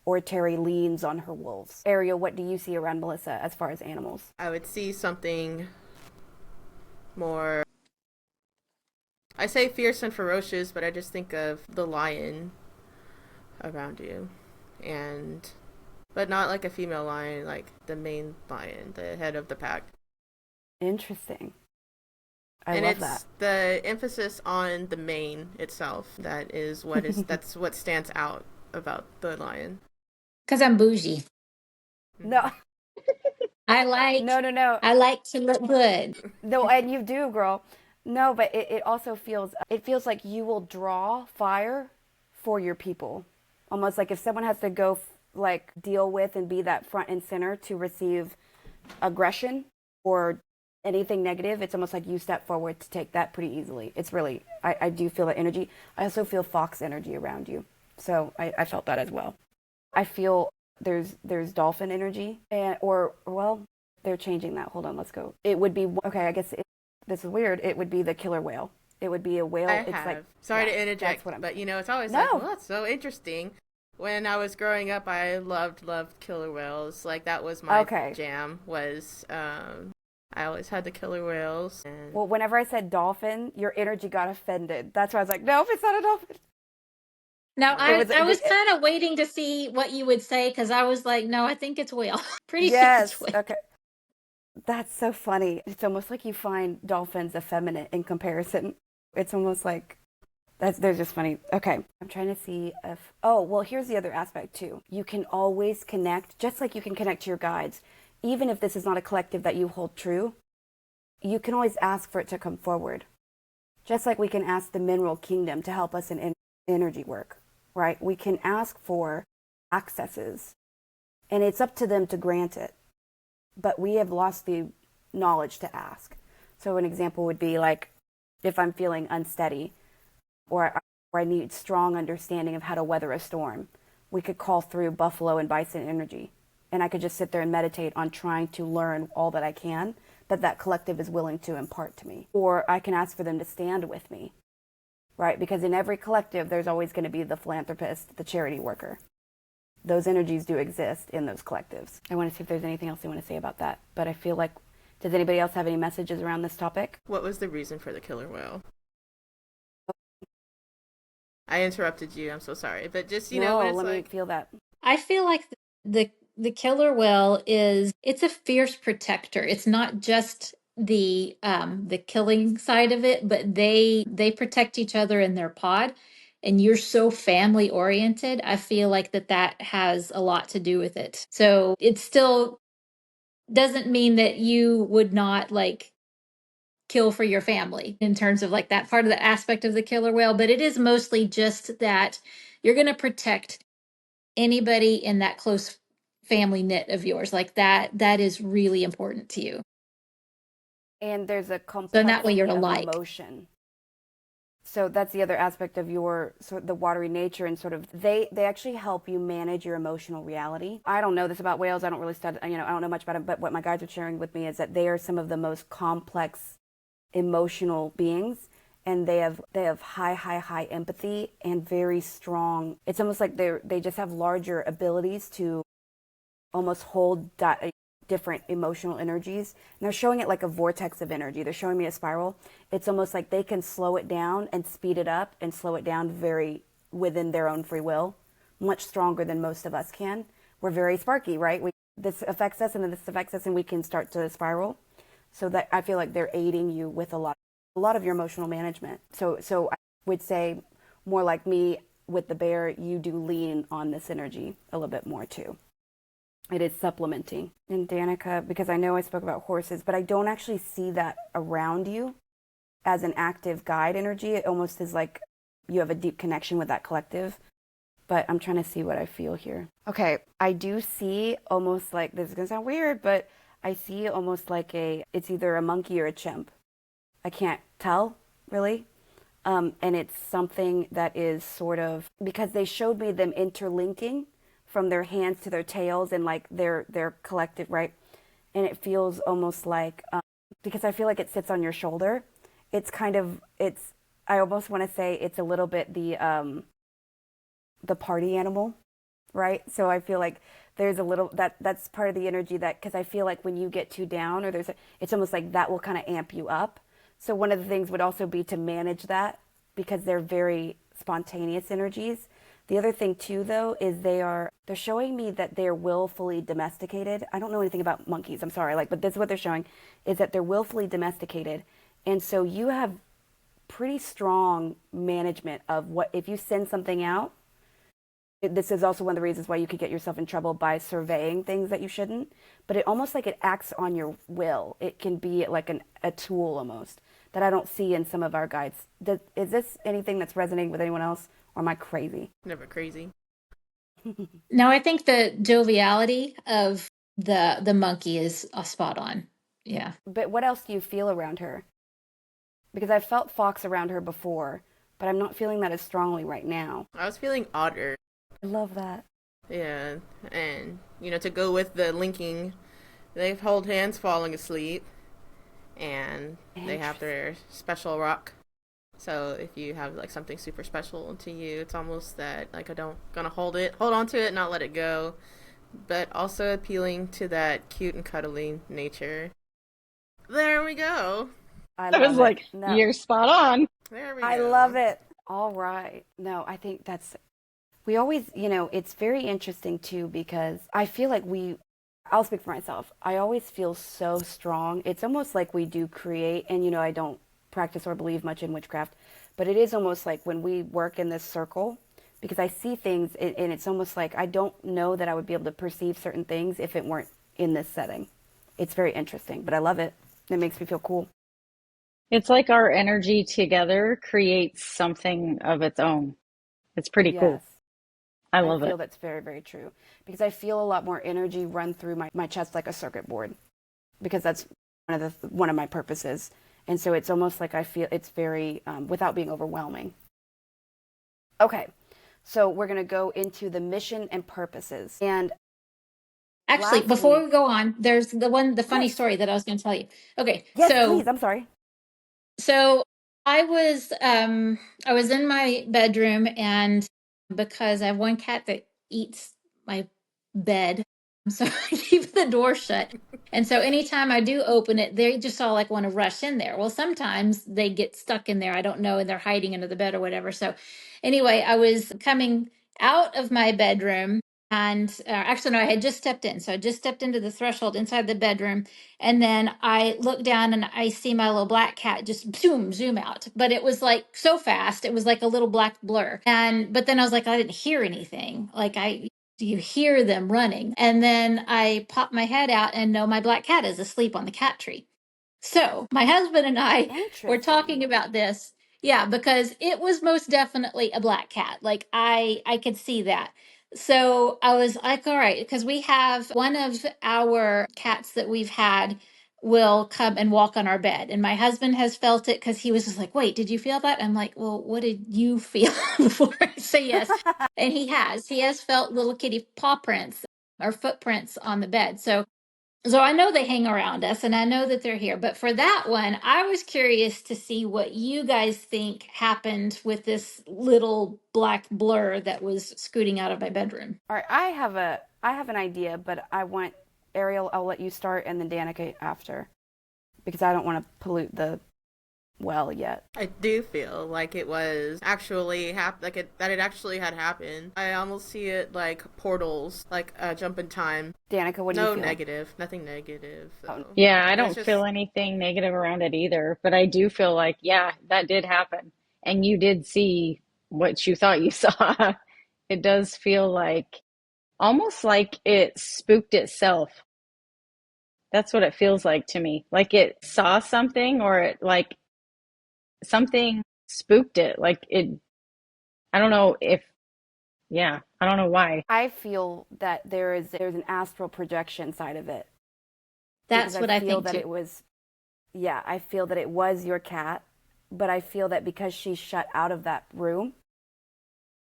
or Terry leans on her wolves. Ariel, what do you see around Melissa as far as animals? I would see something more, I say fierce and ferocious, but I just think of the lion around you. But not like a female lion, like the main lion, the head of the pack. Interesting. I love that. The emphasis on the mane itself that's what stands out about the lion. Because I'm bougie. No. I like No. I like to look good. No, and you do, girl. No, but it also feels like you will draw fire for your people. Almost like if someone has to go like deal with and be that front and center to receive aggression or anything negative. It's almost like you step forward to take that pretty easily. It's really, I do feel that energy. I also feel fox energy around you. So I felt that as well. I feel there's dolphin energy, and well, they're changing that. Hold on, let's go. It would be, okay, I guess this is weird. It would be the killer whale. It would be a whale. It's like, sorry to interject, but it's always like, well, that's so interesting. When I was growing up, I loved killer whales. Like, that was my jam, was, I always had the killer whales. And... Well, whenever I said dolphin, your energy got offended. That's why I was like, nope, it's not a dolphin. No, I was kind of waiting to see what you would say, because I was like, no, I think it's whale. Pretty sure it's whale. Okay. That's so funny. It's almost like you find dolphins effeminate in comparison. It's almost like they're just funny. Okay. I'm trying to see if, oh, well, here's the other aspect too. You can always connect, just like you can connect to your guides. Even if this is not a collective that you hold true, you can always ask for it to come forward. Just like we can ask the mineral kingdom to help us in energy work, right? We can ask for accesses, and it's up to them to grant it. But we have lost the knowledge to ask. So an example would be like, if I'm feeling unsteady, or I need strong understanding of how to weather a storm, we could call through buffalo and bison energy. And I could just sit there and meditate on trying to learn all that I can, that collective is willing to impart to me. Or I can ask for them to stand with me, right? Because in every collective, there's always going to be the philanthropist, the charity worker. Those energies do exist in those collectives. I want to see if there's anything else you want to say about that. But I feel like, does anybody else have any messages around this topic? What was the reason for the killer whale? I interrupted you. I'm so sorry. But just, let me feel that. I feel like the killer whale it's a fierce protector. It's not just the killing side of it, but they protect each other in their pod. And you're so family oriented. I feel like that has a lot to do with it. So it still doesn't mean that you would not like kill for your family in terms of like that part of the aspect of the killer whale, but it is mostly just that you're going to protect anybody in that close family knit of yours. Like that is really important to you. And there's a complexity of emotion. So that's the other aspect of the watery nature, and sort of they actually help you manage your emotional reality. I don't know this about whales. I don't really study, I don't know much about them, but what my guides are sharing with me is that they are some of the most complex emotional beings, and they have high empathy and very strong. It's almost like they just have larger abilities to almost hold different emotional energies. And they're showing it like a vortex of energy. They're showing me a spiral. It's almost like they can slow it down and speed it up and slow it down very within their own free will, much stronger than most of us can. We're very sparky, right? This affects us and then this affects us, and we can start to spiral. So that I feel like they're aiding you with a lot of your emotional management. So I would say more like me with the bear, you do lean on this energy a little bit more too. It is supplementing. And Danica, because I know I spoke about horses, but I don't actually see that around you as an active guide energy. It almost is like you have a deep connection with that collective. But I'm trying to see what I feel here. Okay, I do see almost like, this is going to sound weird, but I see almost like it's either a monkey or a chimp. I can't tell, really. And it's something that is sort of, because they showed me them interlinking from their hands to their tails and like their collective, right? And it feels almost like, because I feel like it sits on your shoulder. It's kind of, I almost want to say it's a little bit the party animal, right? So I feel like there's a little, that's part of the energy that, because I feel like when you get too down or it's almost like that will kind of amp you up. So one of the things would also be to manage that, because they're very spontaneous energies. The other thing too, though, is they're showing me that they're willfully domesticated. I don't know anything about monkeys, I'm sorry, but this is what they're showing, is that they're willfully domesticated. And so you have pretty strong management of what, if you send something out, this is also one of the reasons why you could get yourself in trouble by surveying things that you shouldn't, but it almost like it acts on your will. It can be like a tool almost that I don't see in some of our guides. Is this anything that's resonating with anyone else, or am I crazy? Never crazy. No, I think the joviality of the monkey is a spot on. Yeah. But what else do you feel around her? Because I've felt fox around her before, but I'm not feeling that as strongly right now. I was feeling otter. I love that. Yeah, and to go with the linking, they hold hands falling asleep, and they have their special rock. So if you have like something super special to you, it's almost that like I don't gonna hold on to it, not let it go, but also appealing to that cute and cuddly nature. There we go. I I was love it. like, No, you're spot on. There we go. I love it. All right. No, I think we always, it's very interesting too because I feel like I'll speak for myself. I always feel so strong. It's almost like we do create, and I don't practice or believe much in witchcraft, but it is almost like when we work in this circle, because I see things, and it's almost like I don't know that I would be able to perceive certain things if it weren't in this setting. It's very interesting, but I love it. It makes me feel cool. It's like our energy together creates something of its own. It's pretty cool. Yes. I I love feel it. that's very, very true because I feel a lot more energy run through my chest like a circuit board because that's one of my purposes. And so it's almost like I feel it's very, without being overwhelming. Okay, so we're going to go into the mission and purposes. And Actually, last before week, we go on, there's the funny yes, story that I was going to tell you. Okay, yes, please. I'm sorry. so I was in my bedroom, and because I have one cat that eats my bed, so I keep the door shut. And so anytime I do open it, they just all like want to rush in there. Well, sometimes they get stuck in there. I don't know, and they're hiding under the bed or whatever. So anyway, I was coming out of my bedroom, and actually, no, I had just stepped in. So I just stepped into the threshold inside the bedroom, and then I look down and I see my little black cat just zoom out. But it was like so fast. It was like a little black blur. But then I was like, I didn't hear anything. Do you hear them running? And then I popped my head out and no, my black cat is asleep on the cat tree. So my husband and I were Interesting. talking about this. Yeah, because it was most definitely a black cat. Like I could see that. So I was like, all right, because we have one of our cats that we've had will come and walk on our bed. And my husband has felt it because he was just like, wait, did you feel that? I'm like, well, what did you feel before I say yes? And he has. He has felt little kitty paw prints or footprints on the bed. So I know they hang around us and I know that they're here. But for that one, I was curious to see what you guys think happened with this little black blur that was scooting out of my bedroom. All right, I have an idea, but I want Ariel. I'll let you start, and then Danica after, because I don't want to pollute the well yet. I do feel like it was actually that it actually had happened. I almost see it like portals, like a jump in time. Danica, what do you No feel? negative, nothing negative. Oh, So Yeah, I it's don't just feel anything negative around it either, but I do feel like, yeah, that did happen. And you did see what you thought you saw. It does feel like almost like it spooked itself. That's what it feels like to me. Like it saw something or it like something spooked it. Like it, I don't know if, yeah, I don't know why. I feel that there's an astral projection side of it because That's I what I feel think that too. it was, yeah, I feel that it was your cat, but I feel that because she's shut out of that room,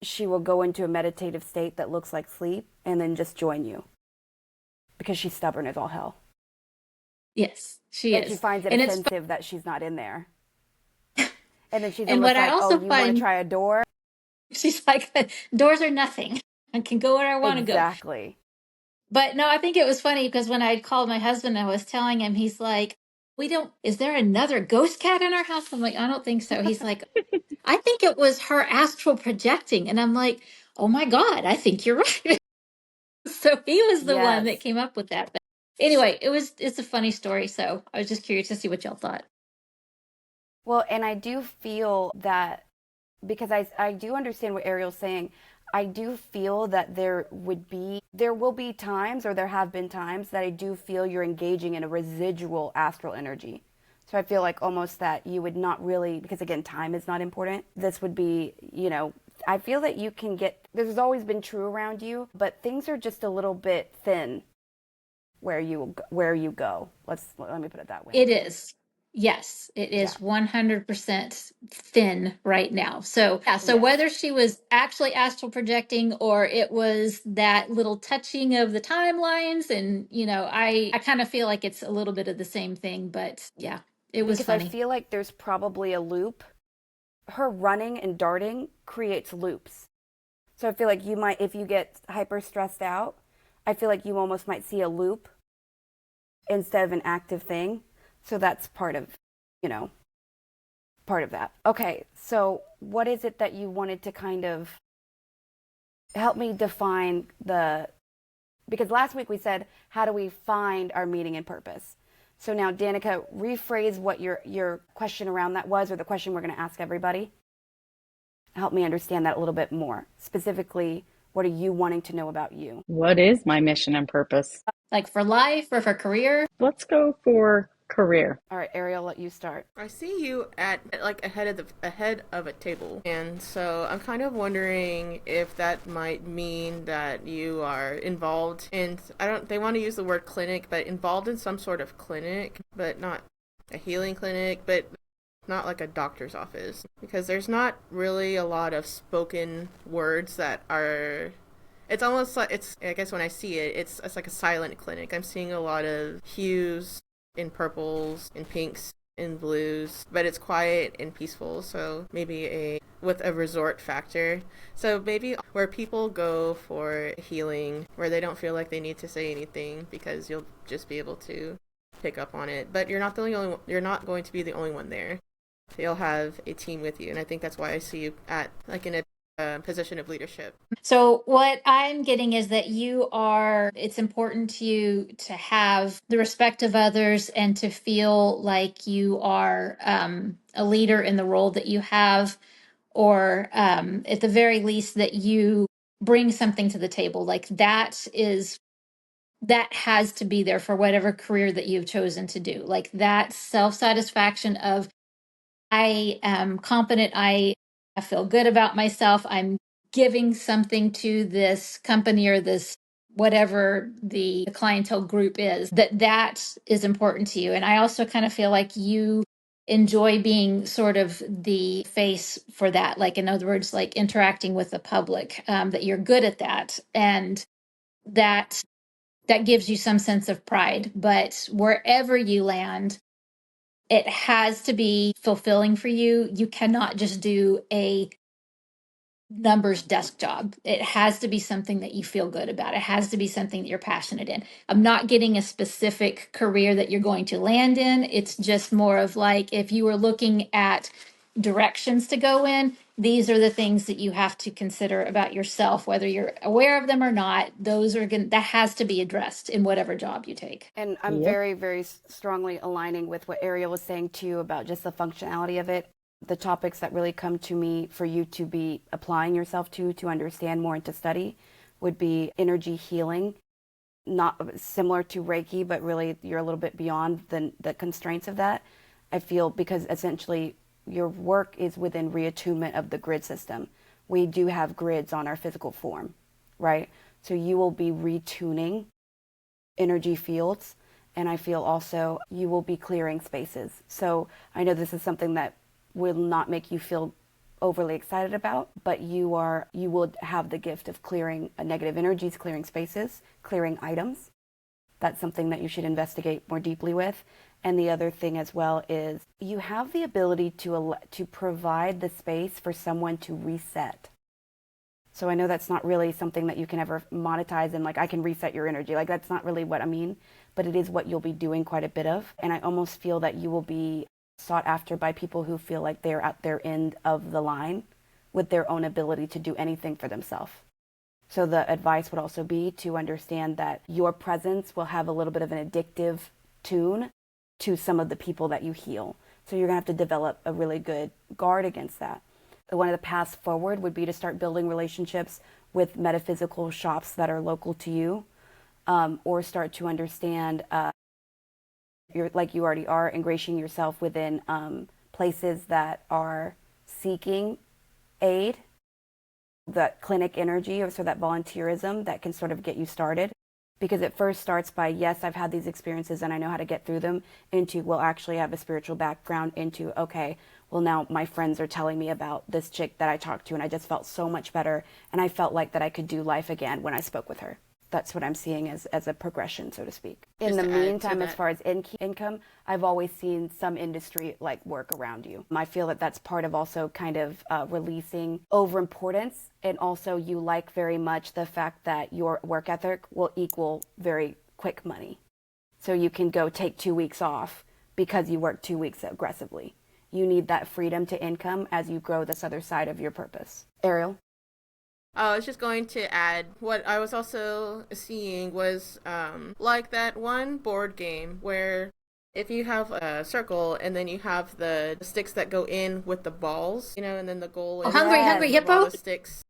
she will go into a meditative state that looks like sleep and then just join you because she's stubborn as all hell. Yes, she And she is. finds it And it's offensive that she's not in there. And then she's and almost what I like, oh, also you want to find, try a door? she's like, doors are nothing. I can go where I want to go. Exactly. But no, I think it was funny because when I called my husband, I was telling him, he's like, we don't, is there another ghost cat in our house? I'm like, I don't think so. He's like, I think it was her astral projecting. And I'm like, oh my God, I think you're right. So he was the one Yes. that came up with that. But anyway, it's a funny story. So I was just curious to see what y'all thought. Well, and I do feel that because I do understand what Ariel's saying. I do feel that there will be times, or there have been times that I do feel you're engaging in a residual astral energy. So I feel like almost that you would not really, because again, time is not important. This would be, I feel that you can get this has always been true around you, but things are just a little bit thin where you go. Let me put it that way. It is. Yes, it Yeah. is 100% thin right now. So, yeah, so Yes. whether she was actually astral projecting or it was that little touching of the timelines, and, I kind of feel like it's a little bit of the same thing, but yeah, it was Because I funny. feel like there's probably a loop. Her running and darting creates loops. So I feel like you might, if you get hyper stressed out, I feel like you almost might see a loop instead of an active thing. So that's you know, part of that. Okay, so what is it that you wanted to kind of help me define because last week we said, how do we find our meaning and purpose? So now, Danica, rephrase what your question around that was, or the question we're going to ask everybody. Help me understand that a little bit more. Specifically, what are you wanting to know about you? What is my mission and purpose? Like for life or for career? Let's go for career. All right, Ariel, I'll let you start. I see you at like ahead of a table, and so I'm kind of wondering if that might mean that you are involved in, they want to use the word clinic, but involved in some sort of clinic, but not a healing clinic, but not like a doctor's office, because there's not really a lot of spoken words that are. It's almost like, I guess when I see it, it's like a silent clinic. I'm seeing a lot of hues in purples, in pinks, in blues, but it's quiet and peaceful. So maybe with a resort factor. So maybe where people go for healing, where they don't feel like they need to say anything because you'll just be able to pick up on it. But you're not you're not going to be the only one there. You'll have a team with you, and I think that's why I see you at like in a position of leadership. So what I'm getting is that it's important to you to have the respect of others and to feel like you are a leader in the role that you have, or at the very least that you bring something to the table. Like that has to be there for whatever career that you've chosen to do. Like that self-satisfaction of, I am competent. I feel good about myself. I'm giving something to this company or this whatever the clientele group is, that is important to you. And I also kind of feel like you enjoy being sort of the face for that. Like, in other words, like interacting with the public, that you're good at that. And that gives you some sense of pride. But wherever you land, it has to be fulfilling for you. You cannot just do a numbers desk job. It has to be something that you feel good about. It has to be something that you're passionate in. I'm not getting a specific career that you're going to land in. It's just more of like, if you were looking at directions to go in, these are the things that you have to consider about yourself, whether you're aware of them or not. That has to be addressed in whatever job you take. And I'm Yep. very, very strongly aligning with what Ariel was saying too about just the functionality of it. The topics that really come to me for you to be applying yourself to understand more and to study would be energy healing, not similar to Reiki, but really you're a little bit beyond the constraints of that. I feel because essentially your work is within reattunement of the grid system. We do have grids on our physical form, right? So you will be retuning energy fields, and I feel also you will be clearing spaces. So I know this is something that will not make you feel overly excited about, but you will have the gift of clearing negative energies, clearing spaces, clearing items. That's something that you should investigate more deeply with. And the other thing as well is you have the ability to provide the space for someone to reset. So I know that's not really something that you can ever monetize and like, I can reset your energy. Like, that's not really what I mean, but it is what you'll be doing quite a bit of. And I almost feel that you will be sought after by people who feel like they're at their end of the line with their own ability to do anything for themselves. So the advice would also be to understand that your presence will have a little bit of an addictive tune to some of the people that you heal. So you're going to have to develop a really good guard against that. One of the paths forward would be to start building relationships with metaphysical shops that are local to you, or start to understand, like you already are, ingratiating yourself within places that are seeking aid that clinic energy, or so that volunteerism that can sort of get you started. Because it first starts by, yes, I've had these experiences and I know how to get through them, into, well, actually I have a spiritual background, into, okay, well, now my friends are telling me about this chick that I talked to and I just felt so much better. And I felt like that I could do life again when I spoke with her. That's what I'm seeing as a progression, so to speak. In the meantime, as far as income, I've always seen some industry like work around you. I feel that that's part of also kind of releasing overimportance, and also you like very much the fact that your work ethic will equal very quick money. So you can go take 2 weeks off because you work 2 weeks aggressively. You need that freedom to income as you grow this other side of your purpose. Ariel? I was just going to add, what I was also seeing was like that one board game where if you have a circle and then you have the sticks that go in with the balls, and then the goal is Hungry Hippo? the sticks.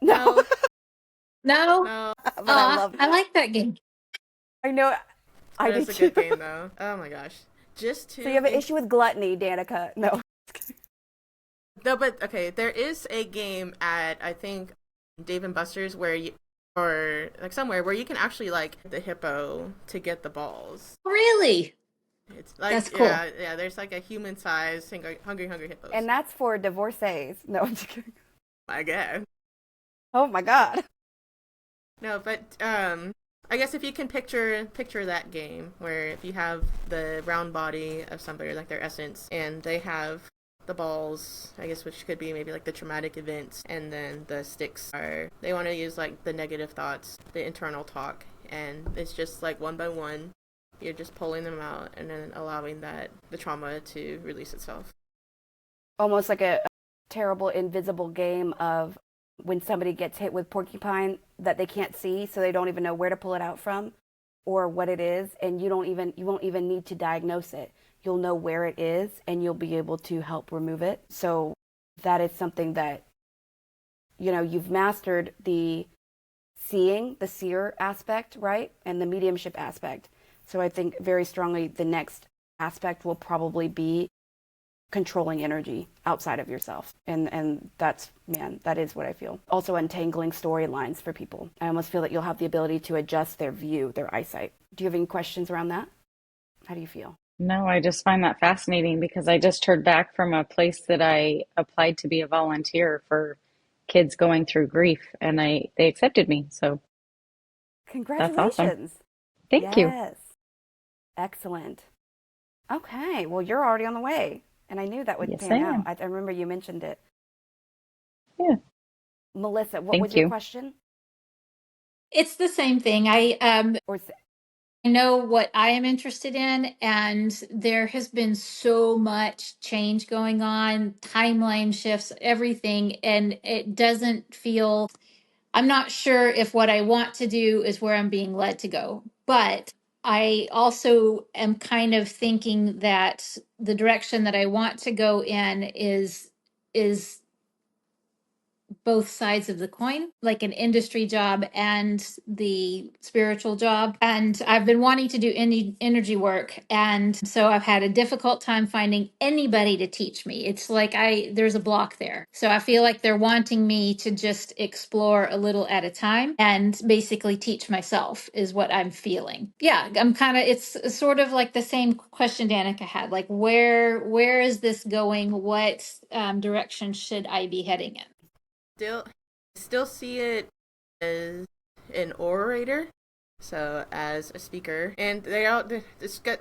No. No? No. But I love I like that game. I know. I It's did a too. good game though. Oh my gosh. Just to So you have an issue with gluttony, Danica. No. No, but okay, there is a game at, I think, Dave and Buster's where you, or like somewhere where you can actually like the hippo to get the balls. Really? It's like, That's cool. yeah, there's like a human sized hungry hippos. And that's for divorcees. No, I'm just kidding. I guess. Oh my God. No, but I guess if you can picture that game where if you have the round body of somebody, like their essence, and they have the balls, I guess, which could be maybe like the traumatic events, and then the sticks are, they want to use like the negative thoughts, the internal talk, and it's just like one by one, you're just pulling them out and then allowing the trauma to release itself. Almost like a terrible invisible game of when somebody gets hit with porcupine that they can't see, so they don't even know where to pull it out from or what it is, and you won't even need to diagnose it. You'll know where it is and you'll be able to help remove it. So that is something that, you've mastered the seeing, the seer aspect, right? And the mediumship aspect. So I think very strongly the next aspect will probably be controlling energy outside of yourself. And that's, man, that is what I feel. Also untangling storylines for people. I almost feel that you'll have the ability to adjust their view, their eyesight. Do you have any questions around that? How do you feel? No, I just find that fascinating because I just heard back from a place that I applied to be a volunteer for kids going through grief, and they accepted me. So that's awesome. Congratulations. Thank you. Yes. Excellent. Okay. Well, you're already on the way. And I knew that would Yes, pan I out. am. I remember you mentioned it. Yeah. Melissa, what Thank was your you. question? It's the same thing. Or I know what I am interested in, and there has been so much change going on, timeline shifts, everything, and it doesn't feel, I'm not sure if what I want to do is where I'm being led to go. But I also am kind of thinking that the direction that I want to go in is both sides of the coin, like an industry job and the spiritual job. And I've been wanting to do energy work. And so I've had a difficult time finding anybody to teach me. It's like there's a block there. So I feel like they're wanting me to just explore a little at a time and basically teach myself is what I'm feeling. Yeah, it's sort of like the same question Danica had, like where is this going? What direction should I be heading in? Still see it as an orator, so as a speaker, and they're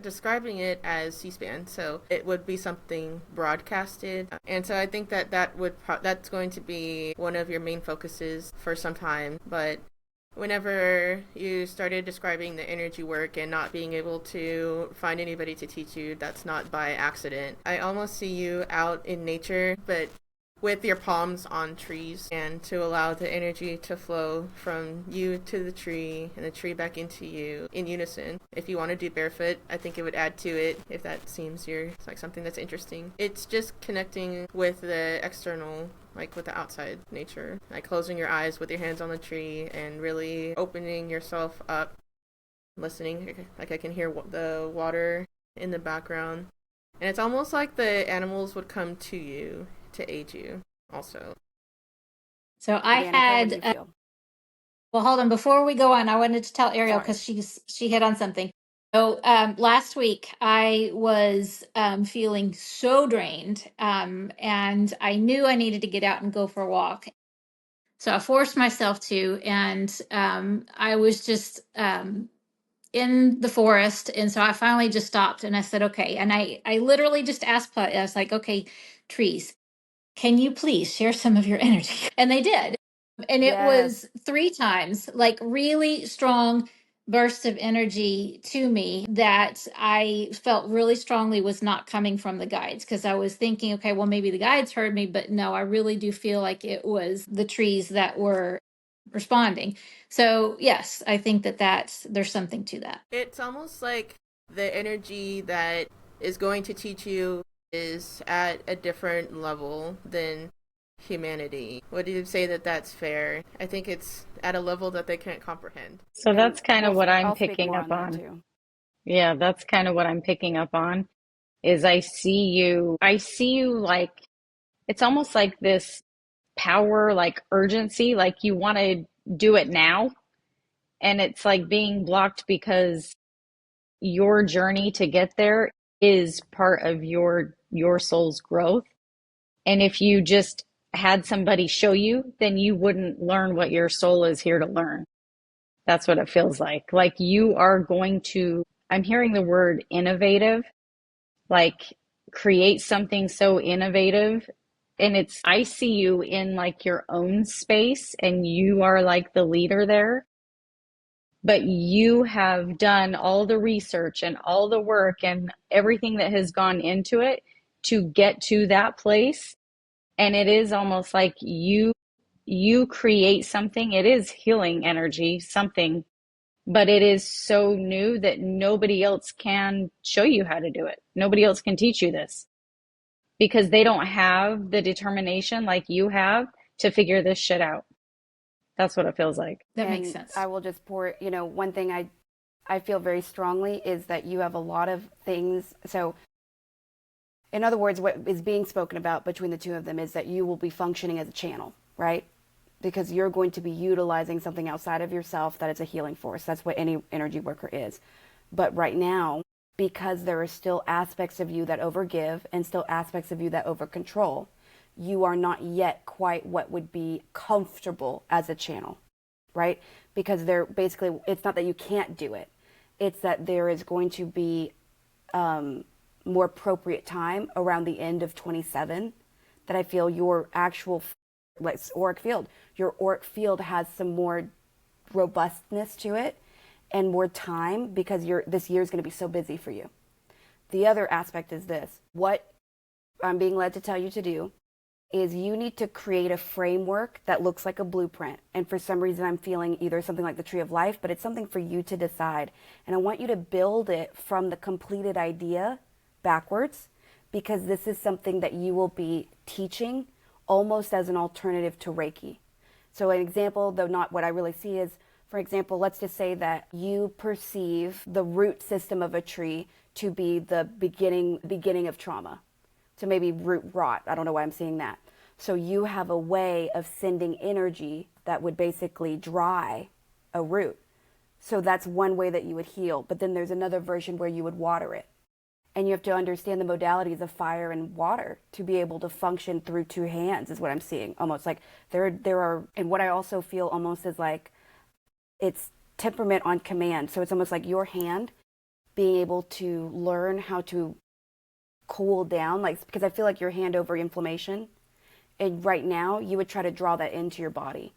describing it as C-SPAN, so it would be something broadcasted, and so I think that's going to be one of your main focuses for some time. But whenever you started describing the energy work and not being able to find anybody to teach you, that's not by accident. I almost see you out in nature, but with your palms on trees, and to allow the energy to flow from you to the tree and the tree back into you in unison. If you want to do barefoot, I think it would add to it if that seems like something that's interesting. It's just connecting with the external, like with the outside nature, like closing your eyes with your hands on the tree and really opening yourself up, listening. Like I can hear the water in the background, and it's almost like the animals would come to you to aid you also. So I Danica, what do you had, feel? well, hold on. Before we go on, I wanted to tell Ariel Sorry. because she hit on something. So last week I was feeling so drained, and I knew I needed to get out and go for a walk. So I forced myself to, and I was just in the forest, and so I finally just stopped and I said, "Okay," and I literally just asked. I was like, "Okay, trees, can you please share some of your energy?" And they did. And it Yes. was 3 times, like really strong bursts of energy to me that I felt really strongly was not coming from the guides. Because I was thinking, okay, well, maybe the guides heard me, but no, I really do feel like it was the trees that were responding. So, yes, I think there's something to that. It's almost like the energy that is going to teach you is at a different level than humanity. Would you say that that's fair? I think it's at a level that they can't comprehend. So And that's kind of we'll, what I'm I'll speak picking more up on that on. too. Yeah, that's kind of what I'm picking up on is I see you like it's almost like this power, like urgency, like you want to do it now. And it's like being blocked because your journey to get there is part of your soul's growth. And if you just had somebody show you, then you wouldn't learn what your soul is here to learn. That's what it feels like. Like you are going to, I'm hearing the word innovative, like create something so innovative. And it's, I see you in like your own space and you are like the leader there, but you have done all the research and all the work and everything that has gone into it to get to that place. And it is almost like you create something. It is healing energy, something, but it is so new that nobody else can show you how to do it. Nobody else can teach you this because they don't have the determination like you have to figure this shit out. That's what it feels like. That makes And sense. I will just pour, one thing I feel very strongly is that you have a lot of things. So, in other words, what is being spoken about between the two of them is that you will be functioning as a channel, right? Because you're going to be utilizing something outside of yourself that is a healing force. That's what any energy worker is. But right now, because there are still aspects of you that overgive and still aspects of you that overcontrol, you are not yet quite what would be comfortable as a channel, right? Because they're basically, it's not that you can't do it, it's that there is going to be more appropriate time around the end of 27 that I feel your actual like auric field, your auric field has some more robustness to it and more time because this year is going to be so busy for you. The other aspect is this: what I'm being led to tell you to do is you need to create a framework that looks like a blueprint. And for some reason, I'm feeling either something like the tree of life, but it's something for you to decide. And I want you to build it from the completed idea backwards, because this is something that you will be teaching almost as an alternative to Reiki. So an example, though not what I really see, is, for example, let's just say that you perceive the root system of a tree to be the beginning of trauma. So maybe root rot. I don't know why I'm seeing that. So you have a way of sending energy that would basically dry a root. So that's one way that you would heal. But then there's another version where you would water it. And you have to understand the modalities of fire and water to be able to function through two hands is what I'm seeing. Almost like there are, and what I also feel almost is like it's temperament on command. So it's almost like your hand being able to learn how to cool down, like, because I feel like your hand over inflammation, and right now you would try to draw that into your body.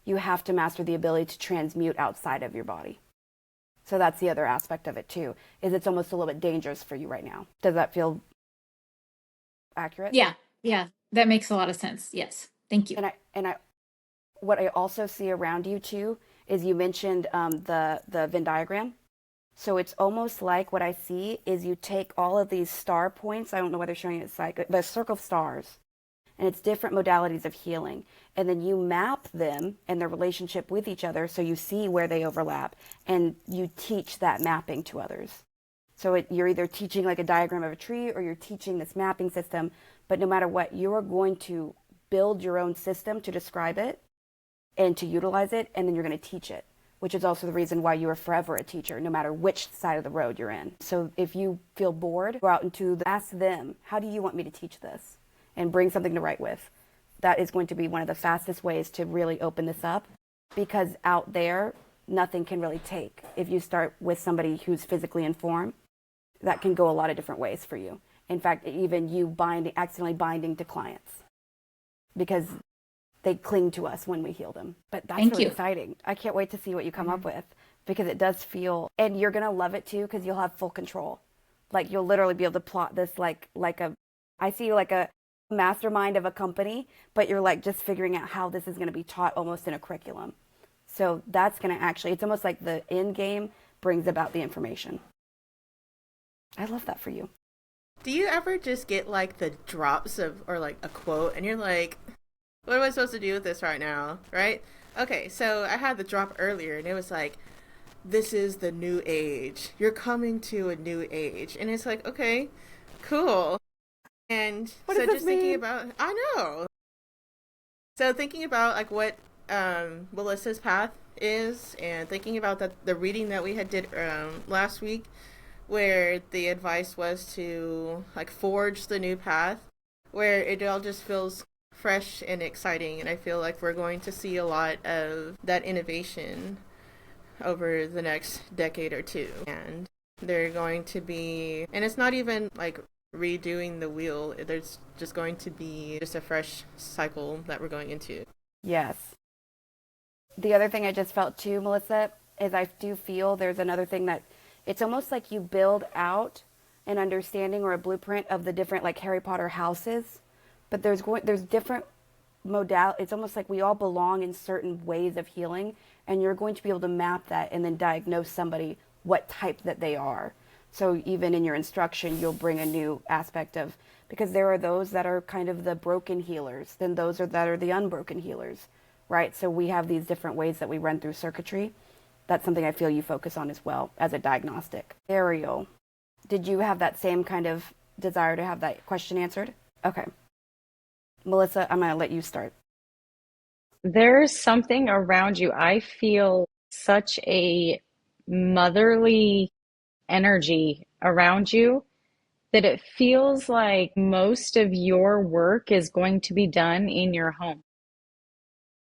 You have to master the ability to transmute outside of your body. So that's the other aspect of it too, is it's almost a little bit dangerous for you right now. Does that feel accurate? Yeah, yeah, that makes a lot of sense. Yes, thank you. And I what I also see around you too is you mentioned the Venn diagram. So it's almost like what I see is you take all of these star points. I don't know whether showing it like, but a circle of stars, and it's different modalities of healing. And then you map them and their relationship with each other, so you see where they overlap, and you teach that mapping to others. So you're either teaching like a diagram of a tree, or you're teaching this mapping system. But no matter what, you're going to build your own system to describe it, and to utilize it, and then you're going to teach it, which is also the reason why you are forever a teacher, no matter which side of the road you're in. So if you feel bored, go out ask them, how do you want me to teach this? And bring something to write with. That is going to be one of the fastest ways to really open this up, because out there, nothing can really take. If you start with somebody who's physically informed, that can go a lot of different ways for you. In fact, even you accidentally binding to clients, because they cling to us when we heal them. But that's Thank really you. exciting. I can't wait to see what you come up with, because it does feel, and you're going to love it too, because you'll have full control. Like, you'll literally be able to plot this I see you like a mastermind of a company, but you're like just figuring out how this is going to be taught almost in a curriculum. So that's going to actually, it's almost like the end game brings about the information. I love that for you. Do you ever just get like the drops of, or like a quote, and you're like, what am I supposed to do with this right now? Right? Okay, so I had the drop earlier, and it was like, this is the new age. You're coming to a new age. And it's like, okay, cool. And What so does this just thinking mean? about, I know. So thinking about like what Melissa's path is, and thinking about the reading that we had did last week, where the advice was to like forge the new path, where it all just feels fresh and exciting, and I feel like we're going to see a lot of that innovation over the next decade or two, and they're going to be, and it's not even like redoing the wheel, there's just going to be just a fresh cycle that we're going into. Yes. The other thing I just felt too, Melissa, is I do feel there's another thing that it's almost like you build out an understanding or a blueprint of the different, like, Harry Potter houses, but there's different it's almost like we all belong in certain ways of healing, and you're going to be able to map that and then diagnose somebody what type that they are. So even in your instruction, you'll bring a new aspect of, because there are those that are kind of the broken healers, then those that are the unbroken healers, right? So we have these different ways that we run through circuitry. That's something I feel you focus on as well as a diagnostic. Ariel, did you have that same kind of desire to have that question answered? Okay. Melissa, I'm going to let you start. There's something around you. I feel such a motherly energy around you that it feels like most of your work is going to be done in your home.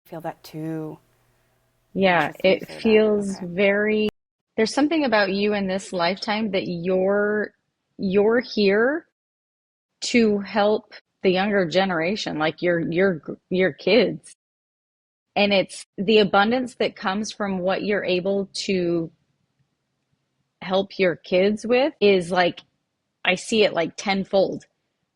I feel that too. Yeah, Interesting you it say that. feels Okay. very, there's something about you in this lifetime that you're here to help the younger generation, like your kids. And it's the abundance that comes from what you're able to help your kids with is like, I see it like tenfold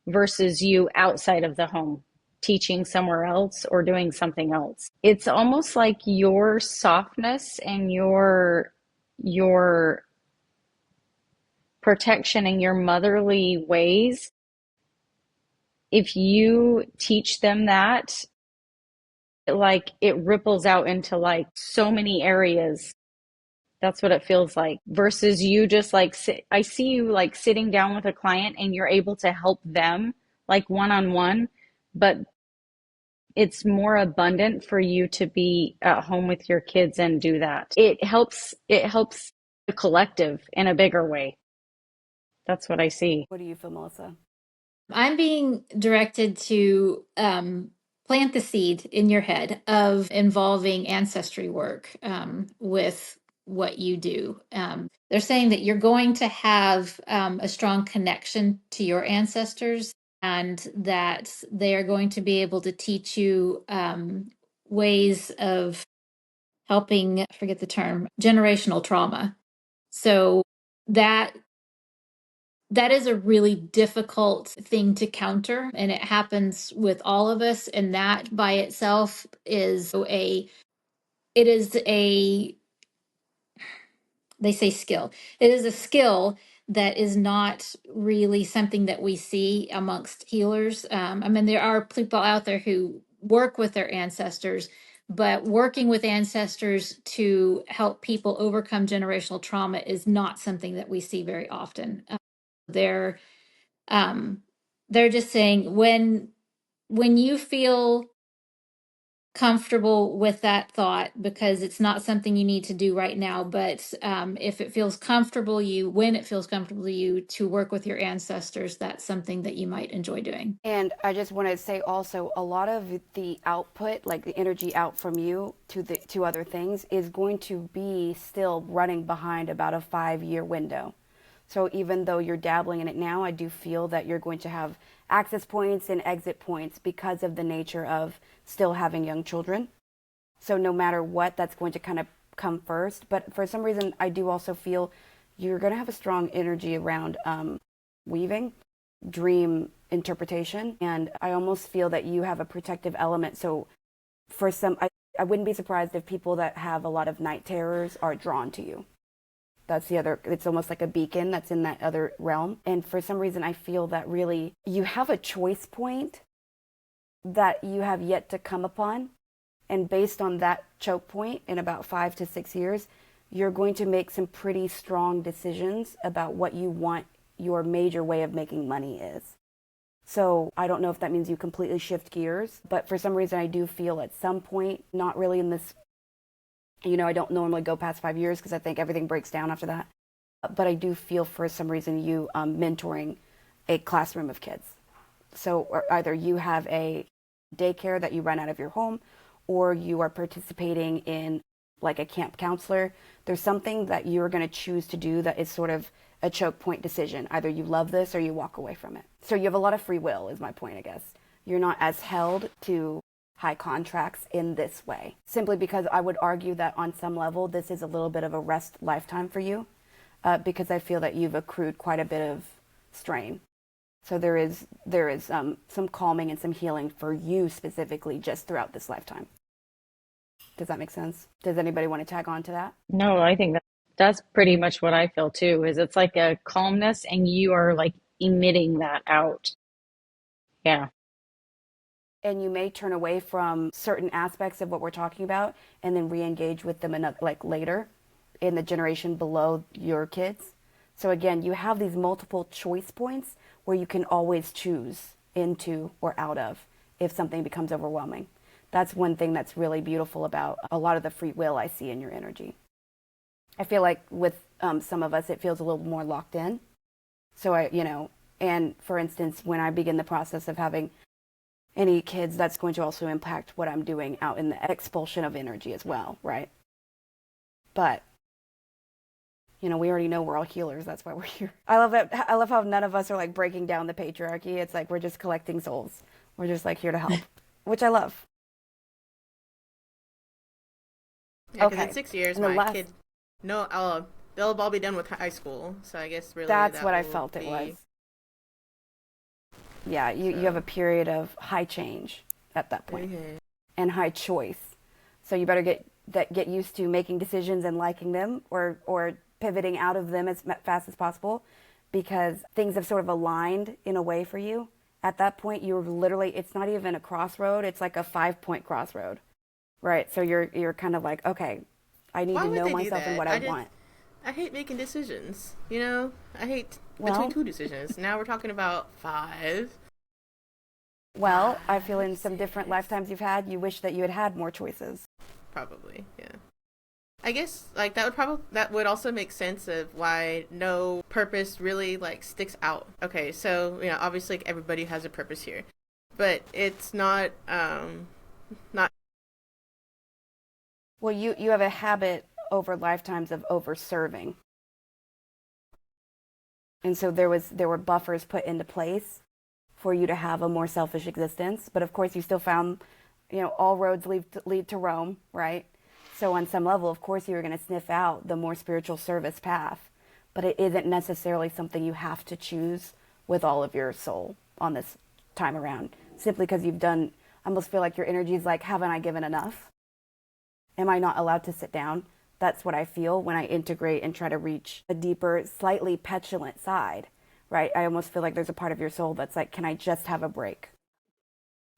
versus you outside of the home, teaching somewhere else or doing something else. It's almost like your softness and your protection and your motherly ways. If you teach them that, like it ripples out into like so many areas. That's what it feels like versus you just like I see you like sitting down with a client and you're able to help them like one-on-one, but it's more abundant for you to be at home with your kids and do that. It helps the collective in a bigger way. That's what I see. What do you feel, Melissa? I'm being directed to plant the seed in your head of involving ancestry work with what you do. They're saying that you're going to have a strong connection to your ancestors, and that they are going to be able to teach you ways of helping, I forget the term, generational trauma. So that is a really difficult thing to counter, and it happens with all of us, and that by itself is a they say skill. It is a skill that is not really something that we see amongst healers. I mean, there are people out there who work with their ancestors, but working with ancestors to help people overcome generational trauma is not something that we see very often. They're um, they're just saying when you feel comfortable with that thought, because it's not something you need to do right now. But if it feels comfortable you, when it feels comfortable to you to work with your ancestors, that's something that you might enjoy doing. And I just want to say also, a lot of the output, like the energy out from you to other things, is going to be still running behind about a 5-year window. So even though you're dabbling in it now, I do feel that you're going to have access points and exit points because of the nature of still having young children. So no matter what, that's going to kind of come first. But for some reason, I do also feel you're going to have a strong energy around weaving, dream interpretation. And I almost feel that you have a protective element. So for some, I wouldn't be surprised if people that have a lot of night terrors are drawn to you. That's the other, it's almost like a beacon that's in that other realm. And for some reason, I feel that really you have a choice point that you have yet to come upon. And based on that choke point in about 5 to 6 years, you're going to make some pretty strong decisions about what you want your major way of making money is. So I don't know if that means you completely shift gears, but for some reason, I do feel at some point, not really in this, I don't normally go past 5 years because I think everything breaks down after that. But I do feel for some reason you mentoring a classroom of kids. So or either you have a daycare that you run out of your home, or you are participating in like a camp counselor. There's something that you're going to choose to do that is sort of a choke point decision. Either you love this or you walk away from it. So you have a lot of free will is my point, I guess. You're not as held to high contracts in this way, simply because I would argue that on some level, this is a little bit of a rest lifetime for you, because I feel that you've accrued quite a bit of strain. So there is some calming and some healing for you specifically just throughout this lifetime. Does that make sense? Does anybody want to tag on to that? No, I think that's pretty much what I feel too, is it's like a calmness and you are like emitting that out. Yeah. And you may turn away from certain aspects of what we're talking about and then re-engage with them like later in the generation below your kids. So again, you have these multiple choice points where you can always choose into or out of if something becomes overwhelming. That's one thing that's really beautiful about a lot of the free will I see in your energy. I feel like with some of us, it feels a little more locked in. So and for instance, when I begin the process of having any kids, that's going to also impact what I'm doing out in the expulsion of energy as well, right? But, we already know we're all healers. That's why we're here. I love it. I love how none of us are like breaking down the patriarchy. It's like we're just collecting souls. We're just like here to help, which I love. Yeah, because in 6 years, my kids, they'll all be done with high school. So I guess really that's what I felt it was. Yeah, you have a period of high change at that point and high choice. So you better get used to making decisions and liking them or pivoting out of them as fast as possible, because things have sort of aligned in a way for you. At that point, you're literally, it's not even a crossroad. It's like a 5-point crossroad, right? So you're kind of like, okay, I need to know myself and what I want. I hate making decisions, I hate between 2 decisions. Now we're talking about 5. Well, I feel in some different lifetimes you've had, you wish that you had more choices. Probably, yeah. I guess like that would also make sense of why no purpose really like sticks out. Okay, so obviously like, everybody has a purpose here, but it's not. Well, you have a habit over lifetimes of over serving, and so there were buffers put into place for you to have a more selfish existence. But of course, you still found, all roads lead to Rome, right? So on some level, of course, you're going to sniff out the more spiritual service path, but it isn't necessarily something you have to choose with all of your soul on this time around, simply because you've done, I almost feel like your energy is like, haven't I given enough? Am I not allowed to sit down? That's what I feel when I integrate and try to reach a deeper, slightly petulant side, right? I almost feel like there's a part of your soul that's like, can I just have a break?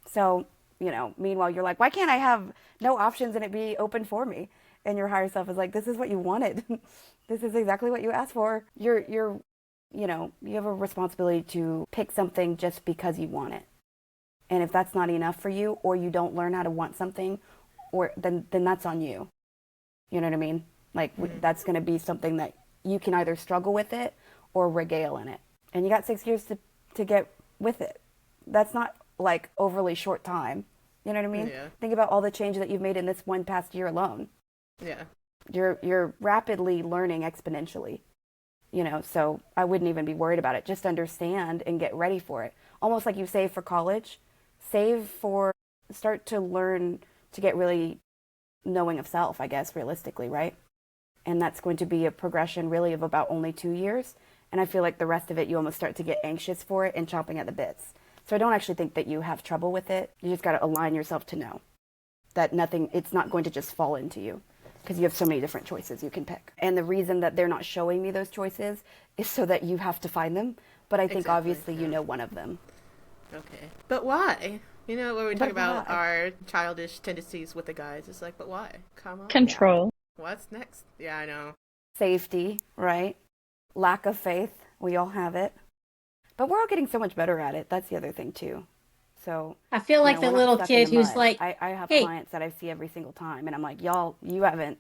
So, meanwhile, you're like, why can't I have no options and it be open for me? And your higher self is like, this is what you wanted. This is exactly what you asked for. You have a responsibility to pick something just because you want it. And if that's not enough for you, or you don't learn how to want something, or then that's on you. You know what I mean? Like that's going to be something that you can either struggle with it or regale in it. And you got 6 years to get with it. That's not like overly short time. You know what I mean? Yeah. Think about all the change that you've made in this one past year alone. Yeah. You're rapidly learning exponentially. You know, so I wouldn't even be worried about it. Just understand and get ready for it. Almost like you save for college. Start to learn to get really knowing of self, I guess, realistically, right? And that's going to be a progression really of about only 2 years. And I feel like the rest of it, you almost start to get anxious for it and chomping at the bits. So I don't actually think that you have trouble with it. You just got to align yourself to know that it's not going to just fall into you, because you have so many different choices you can pick. And the reason that they're not showing me those choices is so that you have to find them. But I think obviously you know one of them. Okay. But why? You know, when we talk about why? our childish tendencies with the guys, it's like, but why? Come on. Control. What's next? Yeah, I know. Safety, right? Lack of faith. We all have it. But we're all getting so much better at it. That's the other thing, too. So I feel like the we're not little stuck in kid the who's mud. like, I have hey, clients that I see every single time, and I'm like, y'all, you haven't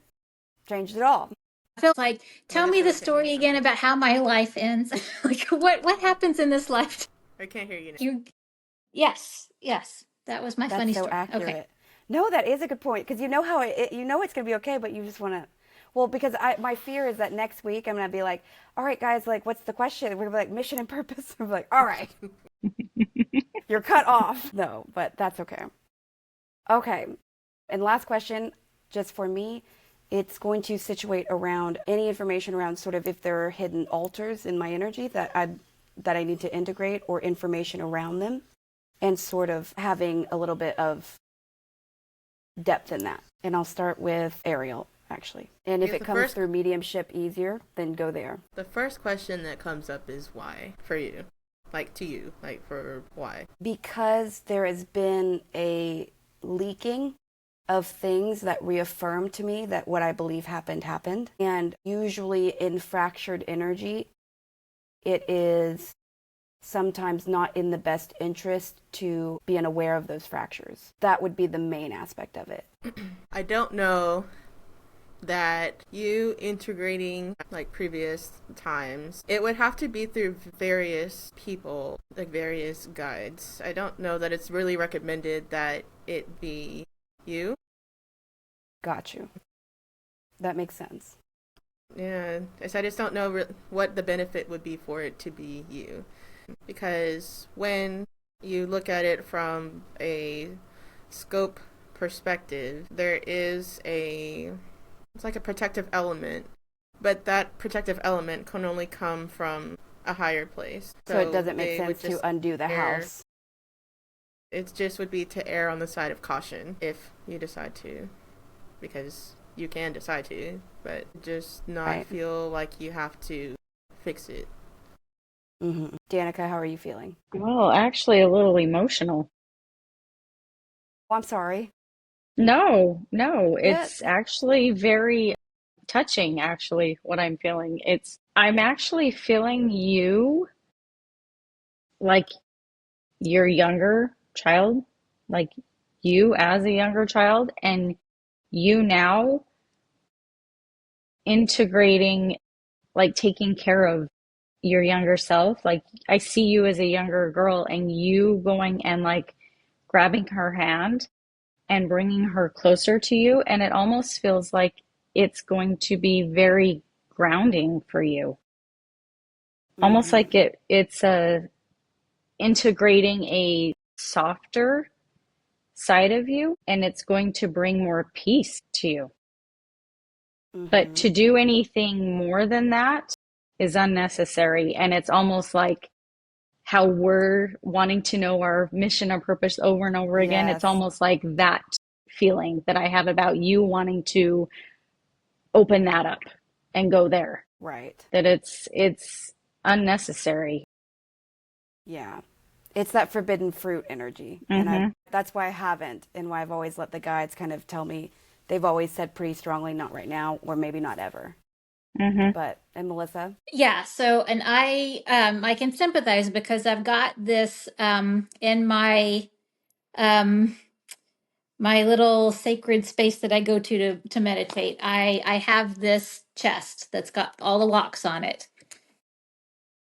changed at all. I feel like, tell me the Melissa, story again about how my life ends. Like, what happens in this life? I can't hear you now. Yes, that was my That's funny so story. accurate. Okay. No, that is a good point, because you know how you know it's going to be okay, but you just want to. Well, because my fear is that next week I'm going to be like, all right, guys, like, what's the question? We're going to be like, mission and purpose. I'm like, all right, you're cut off. No, but that's okay. Okay. And last question, just for me, it's going to situate around any information around sort of if there are hidden altars in my energy that I need to integrate, or information around them, and sort of having a little bit of depth in that. And I'll start with Ariel, actually. And if it comes through mediumship easier, then go there. The first question that comes up is why for you? Like, to you, like, for why? Because there has been a leaking of things that reaffirm to me that what I believe happened. And usually in fractured energy, it is sometimes not in the best interest to be unaware of those fractures. That would be the main aspect of it. I don't know that you integrating like previous times, it would have to be through various people, like various guides. I don't know that it's really recommended that it be you. Got you. That makes sense. Yeah, I just don't know what the benefit would be for it to be you. Because when you look at it from a scope perspective, there is it's like a protective element, but that protective element can only come from a higher place. So it doesn't make sense to undo the house. It just would be to err on the side of caution if you decide to, because you can decide to, but just not feel like you have to fix it. Mm-hmm. Danica, how are you feeling? Well, actually, a little emotional. Oh, I'm sorry. No, it's actually very touching, actually, what I'm feeling. I'm actually feeling you like your younger child, like you as a younger child, and you now integrating, like taking care of your younger self. Like I see you as a younger girl, and you going and like grabbing her hand and bringing her closer to you. And it almost feels like it's going to be very grounding for you. Almost like it's integrating a softer side of you, and it's going to bring more peace to you. But to do anything more than that is unnecessary. And it's almost like how we're wanting to know our mission or purpose over and over again. It's almost like that feeling that I have about you wanting to open that up and go there. Right. That it's unnecessary. Yeah. It's that forbidden fruit energy. And that's why I haven't, and why I've always let the guides kind of tell me. They've always said pretty strongly, not right now, or maybe not ever. But, and Melissa? Yeah, so, and I can sympathize because I've got this in my my little sacred space that I go to meditate, I have this chest that's got all the locks on it.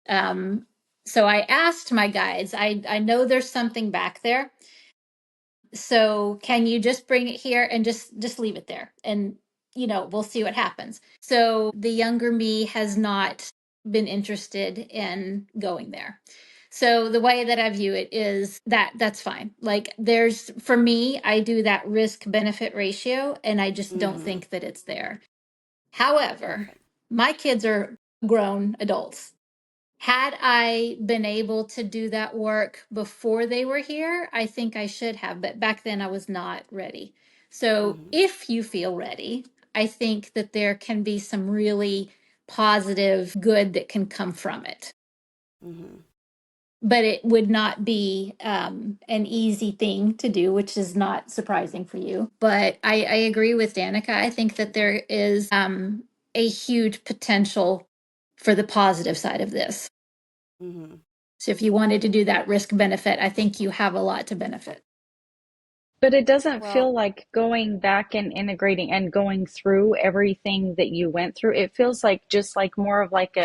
So I asked my guides, I know there's something back there. So can you just bring it here and just leave it there? And we'll see what happens. So the younger me has not been interested in going there. So the way that I view it is that that's fine. Like for me, I do that risk benefit ratio and I just don't think that it's there. However, Perfect. my kids are grown adults. Had I been able to do that work before they were here, I think I should have, but back then I was not ready. So if you feel ready, I think that there can be some really positive good that can come from it. But it would not be an easy thing to do, which is not surprising for you. But I agree with Danica. I think that there is a huge potential for the positive side of this. So if you wanted to do that risk benefit, I think you have a lot to benefit. But it doesn't Well, feel like going back and integrating and going through everything that you went through. It feels like just like more of like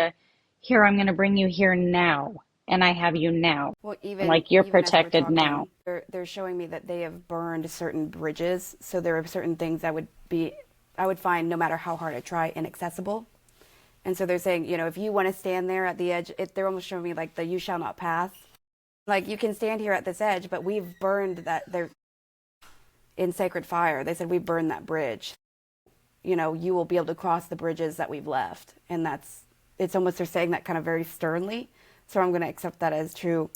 here, I'm going to bring you here now, and I have you now. well, And even like you're even as we're protected now. talking, they're showing me that they have burned certain bridges. So there are certain things I would find no matter how hard I try inaccessible. And so they're saying, if you want to stand there at the edge, they're almost showing me like the "you shall not pass." Like you can stand here at this edge, but we've burned that. They're in sacred fire. They said we burned that bridge. You will be able to cross the bridges that we've left, and it's almost they're saying that kind of very sternly. So I'm going to accept that as true.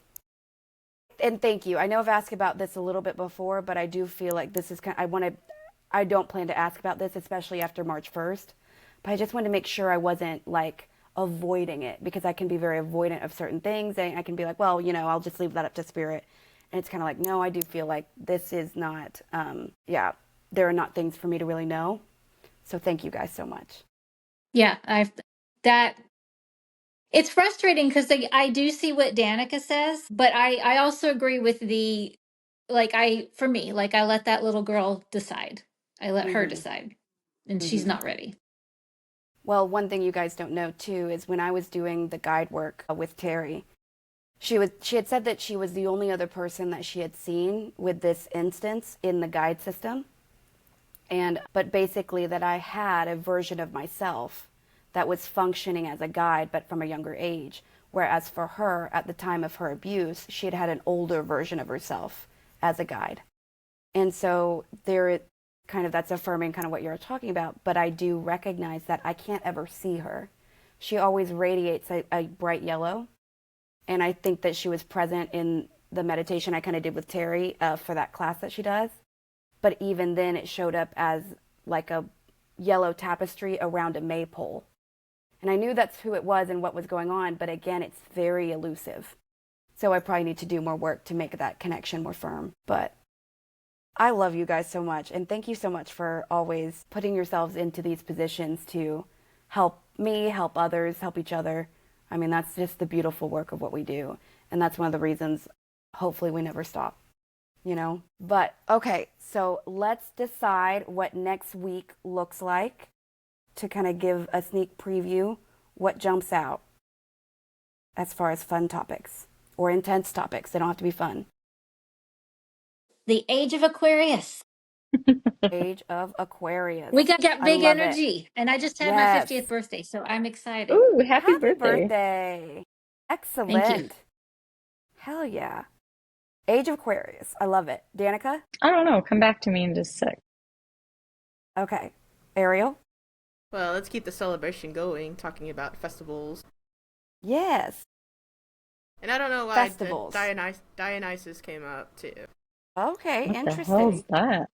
And thank you. I know I've asked about this a little bit before, but I do feel like this is I don't plan to ask about this, especially after March 1st. But I just wanted to make sure I wasn't like avoiding it because I can be very avoidant of certain things. And I can be like, well, I'll just leave that up to spirit. And it's kind of like, no, I do feel like this is not, there are not things for me to really know. So thank you guys so much. Yeah, it's frustrating because I do see what Danica says, but I also agree with for me, like I let that little girl decide. I let her decide, and she's not ready. Well, one thing you guys don't know too is when I was doing the guide work with Terry, she had said that she was the only other person that she had seen with this instance in the guide system. But basically that I had a version of myself that was functioning as a guide, but from a younger age. Whereas for her, at the time of her abuse, she had had an older version of herself as a guide. And so that's affirming kind of what you're talking about, but I do recognize that I can't ever see her. She always radiates a bright yellow. And I think that she was present in the meditation I kind of did with Terry for that class that she does. But even then it showed up as like a yellow tapestry around a maypole. And I knew that's who it was and what was going on, but again, it's very elusive. So I probably need to do more work to make that connection more firm. But I love you guys so much. And thank you so much for always putting yourselves into these positions to help me, help others, help each other. I mean, that's just the beautiful work of what we do. And that's one of the reasons, hopefully, we never stop, But, okay, so let's decide what next week looks like to kind of give a sneak preview what jumps out as far as fun topics or intense topics. They don't have to be fun. The Age of Aquarius. Age of Aquarius. We got big energy. And I just had my Yes. 50th birthday, so I'm excited. Ooh, happy Happy birthday. birthday. Excellent. Thank you. Hell yeah. Age of Aquarius. I love it. Danica? I don't know. Come back to me in just a sec. Okay. Ariel? Well, let's keep the celebration going, talking about festivals. Yes. And I don't know why Festivals. Dionysus came up too. Okay, What interesting. the hell's that?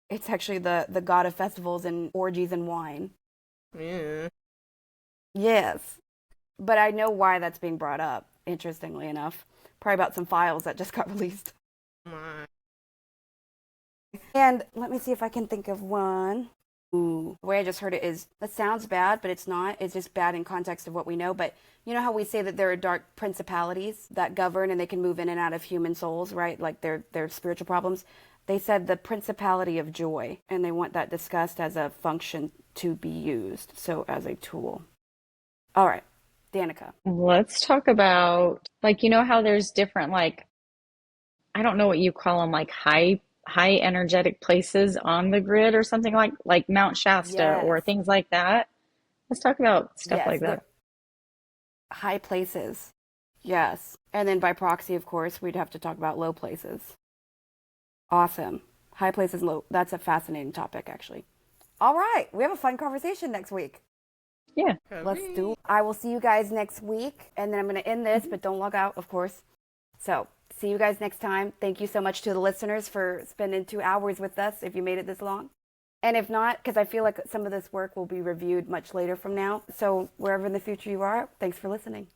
It's actually the god of festivals and orgies and wine. Yeah. Yes. But I know why that's being brought up, interestingly enough. Probably about some files that just got released. My. And let me see if I can think of one. Ooh. The way I just heard it is, that sounds bad, but it's not. It's just bad in context of what we know. But you know how we say that there are dark principalities that govern and they can move in and out of human souls, right? Like they're spiritual problems. They said the principality of joy, and they want that discussed as a function to be used, so as a tool. All right, Danica. Let's talk about, like, you know how there's different, like, I don't know what you call them, like high energetic places on the grid or something, like Mount Shasta Yes. or things like that. Let's talk about stuff Yes, like they're that. high places. Yes. And then by proxy, of course, we'd have to talk about low places. Awesome. High places, low. That's a fascinating topic, actually. All right. We have a fun conversation next week. Yeah. Let's do it. I will see you guys next week. And then I'm going to end this, but don't log out, of course. So see you guys next time. Thank you so much to the listeners for spending 2 hours with us if you made it this long. And if not, because I feel like some of this work will be reviewed much later from now. So wherever in the future you are, thanks for listening.